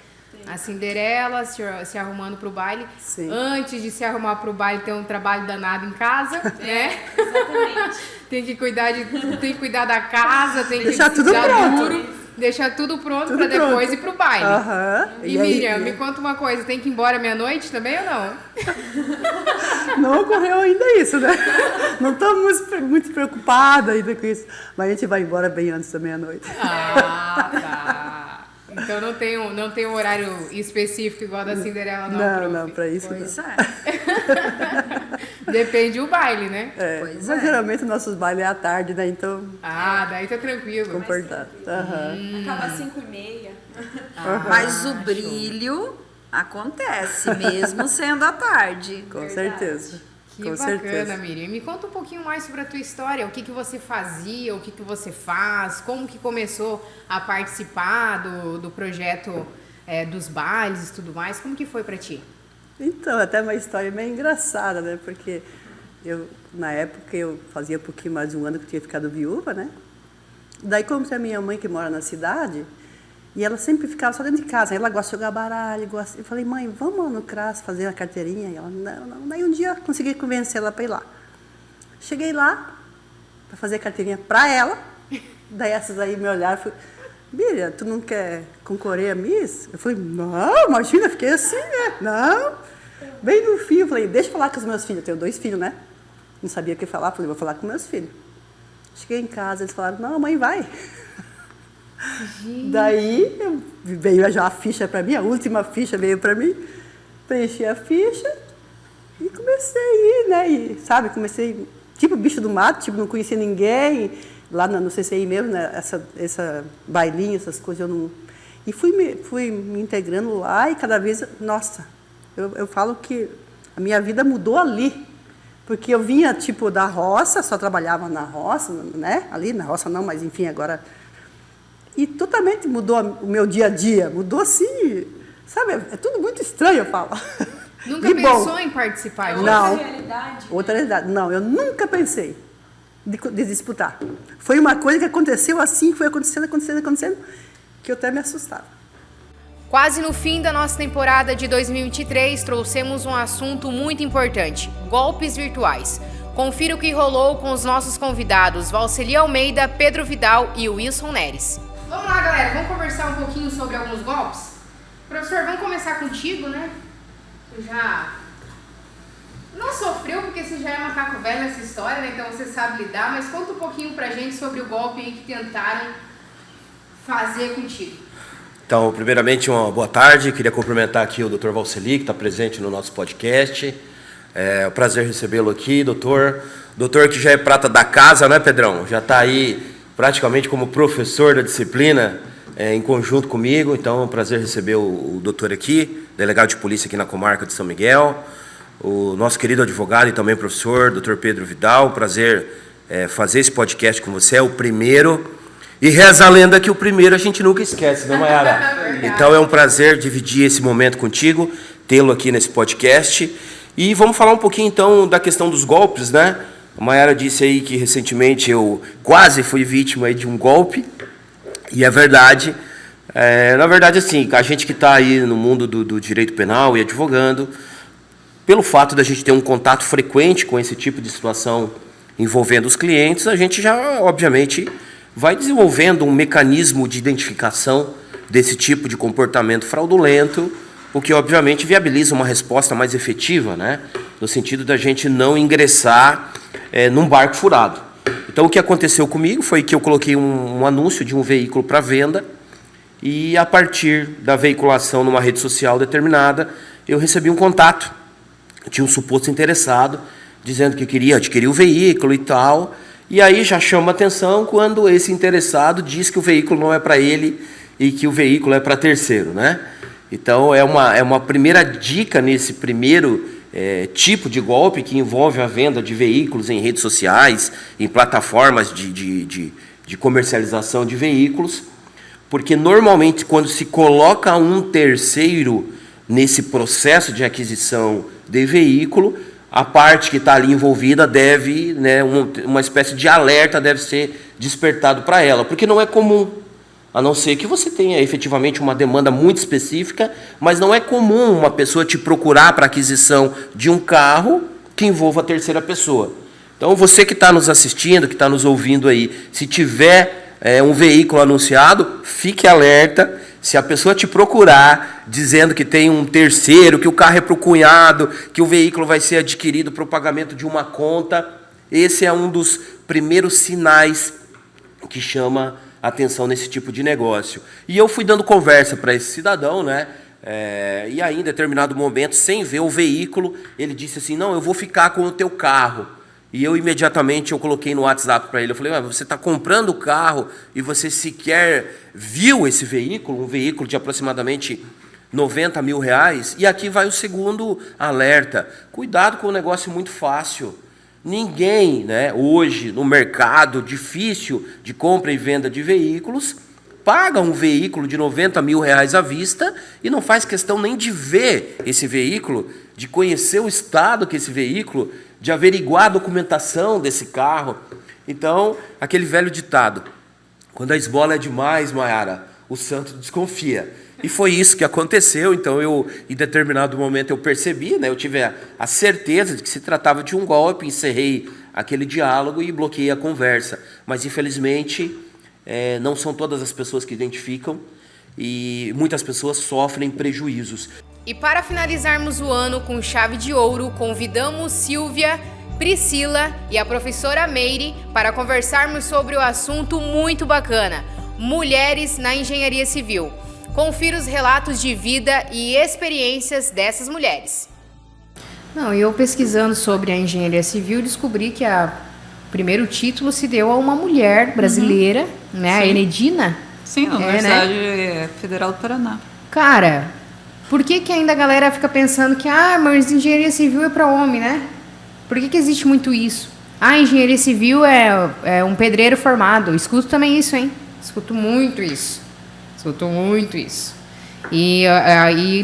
A Cinderela se arrumando para o baile. Sim. Antes de se arrumar para o baile, tem um trabalho danado em casa, né? Exatamente. tem que cuidar da casa, tem que deixar tudo pronto. Deixar tudo pronto para depois ir para o baile. E Miriam, me conta uma coisa, tem que ir embora meia-noite também ou não? Não ocorreu ainda isso, né? Não estamos muito preocupadas ainda com isso. Mas a gente vai embora bem antes da meia-noite. Tá. Então não tem um horário específico igual da Cinderela, não? Não, para isso pois não. Depende do baile, né? Mas geralmente nossos bailes é à tarde, né? Então. Daí tá tranquilo. Comportado. Acaba às 5h30. Mas o brilho acontece, mesmo sendo à tarde. Com certeza. Que bacana, Miriam. Me conta um pouquinho mais sobre a tua história. O que você fazia, o que você faz, como que começou a participar do projeto dos bailes e tudo mais. Como que foi para ti? Então, até uma história meio engraçada, né? Porque na época, eu fazia um pouquinho mais de um ano que eu tinha ficado viúva, né? Daí, como tem a minha mãe que mora na cidade, e ela sempre ficava só dentro de casa. Ela gosta de jogar baralho. Eu falei, mãe, vamos no CRAS fazer a carteirinha? E ela, não. Daí um dia eu consegui convencer ela para ir lá. Cheguei lá para fazer a carteirinha para ela. Daí essas aí me olharam e falaram, Miriam, tu não quer concorrer a Miss? Eu falei, não, imagina, fiquei assim, né? Não. Bem no fim, eu falei, deixa eu falar com os meus filhos. Eu tenho 2 filhos, né? Não sabia o que falar, falei, vou falar com meus filhos. Cheguei em casa, eles falaram, não, mãe, vai. Gente. Daí veio já a ficha para mim, a última ficha veio para mim, preenchi a ficha e comecei a ir, né? E, sabe, comecei tipo bicho do mato, tipo, não conhecia ninguém, lá no CCI mesmo, né? Essa bailinho, essas coisas eu não. E fui me integrando lá e cada vez, nossa, eu falo que a minha vida mudou ali. Porque eu vinha, tipo, da roça, só trabalhava na roça, né? Ali na roça não, mas enfim, agora... E totalmente mudou o meu dia a dia. Mudou assim, sabe? É tudo muito estranho, eu falo. Nunca pensou em participar disso? Não. Outra realidade. Outra realidade. Não, eu nunca pensei de disputar. Foi uma coisa que aconteceu assim, foi acontecendo, que eu até me assustava. Quase no fim da nossa temporada de 2023, trouxemos um assunto muito importante: golpes virtuais. Confira o que rolou com os nossos convidados Valceli Almeida, Pedro Vidal e Wilson Neres. Vamos lá, galera, vamos conversar um pouquinho sobre alguns golpes? Professor, vamos começar contigo, né? Tu já não sofreu, porque você já é macaco velho nessa história, né? Então você sabe lidar, mas conta um pouquinho pra gente sobre o golpe aí que tentaram fazer contigo. Então, primeiramente, uma boa tarde. Queria cumprimentar aqui o Dr. Valceli, que está presente no nosso podcast. É um prazer recebê-lo aqui, doutor. Doutor que já é prata da casa, né, Pedrão? Já está aí praticamente como professor da disciplina, em conjunto comigo. Então, é um prazer receber o doutor aqui, delegado de polícia aqui na comarca de São Miguel. O nosso querido advogado e também professor, Dr. Pedro Vidal. Prazer fazer esse podcast com você. É o primeiro. E reza a lenda que o primeiro a gente nunca esquece, né, Mayara? Então é um prazer dividir esse momento contigo, tê-lo aqui nesse podcast. E vamos falar um pouquinho então da questão dos golpes, né? A Mayara disse aí que recentemente eu quase fui vítima aí de um golpe. E é verdade. Na verdade, assim, a gente que está aí no mundo do direito penal e advogando, pelo fato da gente ter um contato frequente com esse tipo de situação envolvendo os clientes, a gente já, obviamente, vai desenvolvendo um mecanismo de identificação desse tipo de comportamento fraudulento, o que obviamente viabiliza uma resposta mais efetiva, né? No sentido da gente não ingressar num barco furado. Então o que aconteceu comigo foi que eu coloquei um anúncio de um veículo para venda e a partir da veiculação numa rede social determinada, eu recebi um contato. Tinha um suposto interessado dizendo que queria adquirir o veículo e tal. E aí já chama atenção quando esse interessado diz que o veículo não é para ele e que o veículo é para terceiro, né? Então é uma primeira dica nesse primeiro tipo de golpe que envolve a venda de veículos em redes sociais, em plataformas de comercialização de veículos, porque normalmente quando se coloca um terceiro nesse processo de aquisição de veículo, a parte que está ali envolvida deve, né, uma espécie de alerta deve ser despertado para ela, porque não é comum, a não ser que você tenha efetivamente uma demanda muito específica, mas não é comum uma pessoa te procurar para aquisição de um carro que envolva a terceira pessoa. Então você que está nos assistindo, que está nos ouvindo aí, se tiver um veículo anunciado, fique alerta. Se a pessoa te procurar dizendo que tem um terceiro, que o carro é para o cunhado, que o veículo vai ser adquirido para o pagamento de uma conta, esse é um dos primeiros sinais que chama atenção nesse tipo de negócio. E eu fui dando conversa para esse cidadão, né? E aí, em determinado momento, sem ver o veículo, ele disse assim: não, eu vou ficar com o teu carro. E eu imediatamente coloquei no WhatsApp para ele, eu falei: você está comprando o carro e você sequer viu esse veículo, um veículo de aproximadamente R$90 mil, e aqui vai o segundo alerta: cuidado com um negócio muito fácil. Ninguém, né, hoje no mercado difícil de compra e venda de veículos, paga um veículo de R$90 mil à vista e não faz questão nem de ver esse veículo, de conhecer o estado que esse veículo, de averiguar a documentação desse carro. Então, aquele velho ditado: quando a esmola é demais, Mayara, o santo desconfia. E foi isso que aconteceu. Então, em determinado momento, eu percebi, né, eu tive a certeza de que se tratava de um golpe, encerrei aquele diálogo e bloqueei a conversa. Mas, infelizmente, não são todas as pessoas que identificam e muitas pessoas sofrem prejuízos. E para finalizarmos o ano com chave de ouro, convidamos Silvia, Priscila e a professora Meire para conversarmos sobre o assunto muito bacana: mulheres na engenharia civil. Confira os relatos de vida e experiências dessas mulheres. Não, eu pesquisando sobre a engenharia civil descobri que o primeiro título se deu a uma mulher brasileira, né, a Enedina. Sim, na Universidade Federal do Paraná. Cara, por que ainda a galera fica pensando que, mas engenharia civil é para homem, né? Por que existe muito isso? Engenharia civil é um pedreiro formado. Eu escuto também isso, hein? Escuto muito isso. E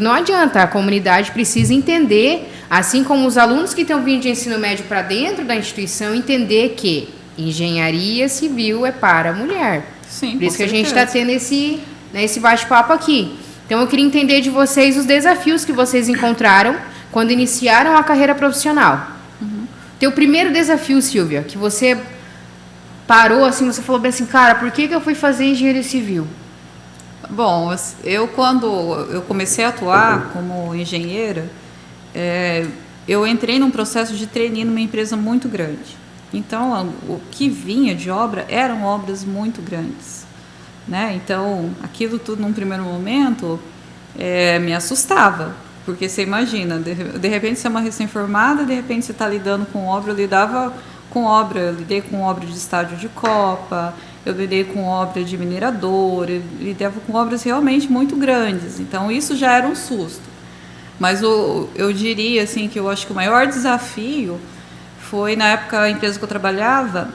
não adianta, a comunidade precisa entender, assim como os alunos que estão vindo de ensino médio para dentro da instituição, entender que engenharia civil é para mulher. Sim, por isso que a gente está tendo esse bate-papo aqui. Então, eu queria entender de vocês os desafios que vocês encontraram quando iniciaram a carreira profissional. Teu primeiro desafio, Silvia, que você parou assim, você falou bem assim, cara, por que eu fui fazer engenharia civil? Bom, quando eu comecei a atuar como engenheira, eu entrei num processo de trainee numa empresa muito grande. Então, o que vinha de obra eram obras muito grandes, né? Então, aquilo tudo num primeiro momento me assustava, porque você imagina, de repente você é uma recém-formada, de repente você está lidando com obra. Eu lidei com obra de estádio de Copa, eu lidei com obra de minerador, eu lidava com obras realmente muito grandes. Então, isso já era um susto. Mas eu diria assim, que eu acho que o maior desafio foi, na época, a empresa que eu trabalhava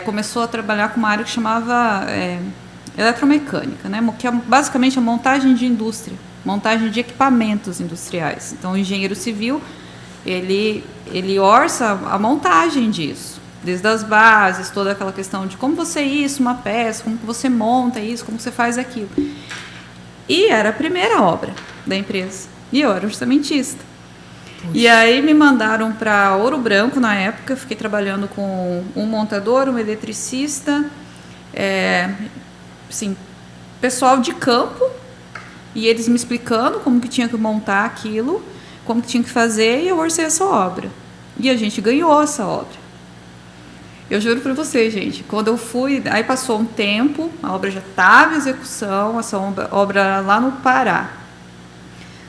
começou a trabalhar com uma área que chamava eletromecânica, né? Que é basicamente a montagem de indústria, montagem de equipamentos industriais. Então, o engenheiro civil, ele orça a montagem disso, desde as bases, toda aquela questão de como você isso, uma peça, como você monta isso, como você faz aquilo. E era a primeira obra da empresa, e eu era orçamentista. Puxa. E aí me mandaram para Ouro Branco na época, fiquei trabalhando com um montador, um eletricista, pessoal de campo, e eles me explicando como que tinha que montar aquilo, como que tinha que fazer, e eu orcei essa obra. E a gente ganhou essa obra. Eu juro para você, gente, quando eu fui, aí passou um tempo, a obra já estava em execução, essa obra lá no Pará.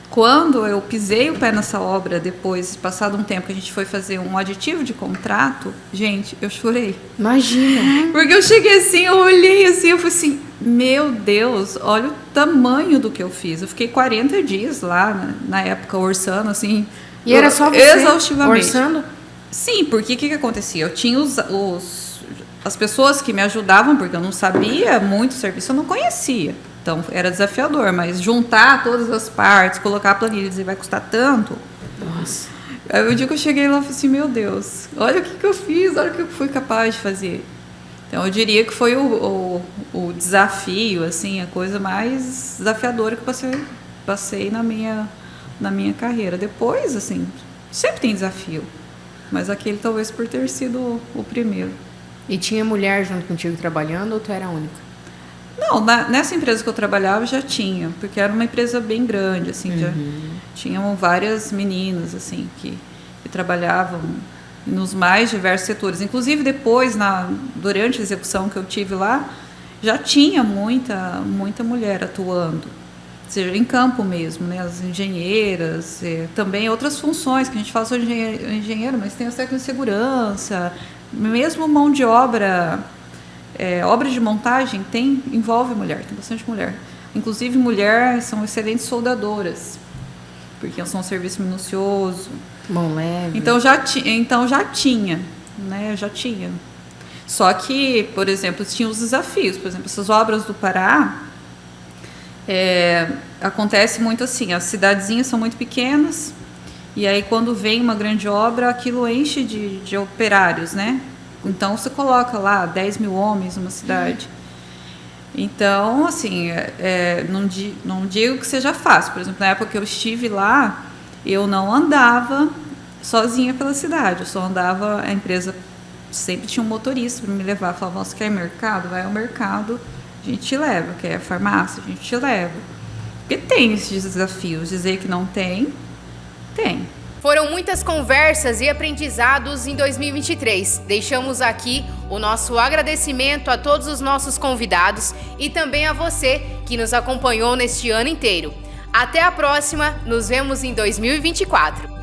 Quando eu pisei o pé nessa obra, depois, passado um tempo que a gente foi fazer um aditivo de contrato, gente, eu chorei. Imagina! Porque eu cheguei assim, eu olhei assim, eu falei assim, meu Deus, olha o tamanho do que eu fiz. Eu fiquei 40 dias lá, na época, orçando, assim. E era só você exaustivamente orçando? Sim, porque o que acontecia? Eu tinha as pessoas que me ajudavam, porque eu não sabia muito serviço, eu não conhecia. Então, era desafiador, mas juntar todas as partes, colocar a planilha e dizer, vai custar tanto. Nossa. Aí o dia que eu cheguei lá, eu falei assim, meu Deus, olha o que eu fiz, olha o que eu fui capaz de fazer. Então, eu diria que foi o desafio, assim, a coisa mais desafiadora que eu passei na minha carreira. Depois, assim, sempre tem desafio, mas aquele talvez por ter sido o primeiro. E tinha mulher junto contigo trabalhando ou tu era a única? Não, nessa empresa que eu trabalhava já tinha, porque era uma empresa bem grande, assim, já tinham várias meninas, assim, que trabalhavam nos mais diversos setores. Inclusive, depois, durante a execução que eu tive lá, já tinha muita mulher atuando, seja em campo mesmo, né, as engenheiras, também outras funções que a gente fala sobre engenheiro, mas tem as técnicas de segurança, mesmo mão de obra. Obra de montagem envolve mulher, tem bastante mulher. Inclusive, mulheres são excelentes soldadoras, porque são um serviço minucioso. Mão leve. Então já tinha, né? Já tinha. Só que, por exemplo, tinha os desafios. Por exemplo, essas obras do Pará, acontece muito assim, as cidadezinhas são muito pequenas, e aí quando vem uma grande obra, aquilo enche de operários, né? Então, você coloca lá 10 mil homens numa cidade. Então, assim, não digo que seja fácil. Por exemplo, na época que eu estive lá, eu não andava sozinha pela cidade. Eu só andava, a empresa sempre tinha um motorista para me levar. Falava, você quer mercado? Vai ao mercado, a gente te leva. Quer farmácia? A gente te leva. Porque tem esses desafios. Dizer que não tem, tem. Foram muitas conversas e aprendizados em 2023. Deixamos aqui o nosso agradecimento a todos os nossos convidados e também a você que nos acompanhou neste ano inteiro. Até a próxima, nos vemos em 2024.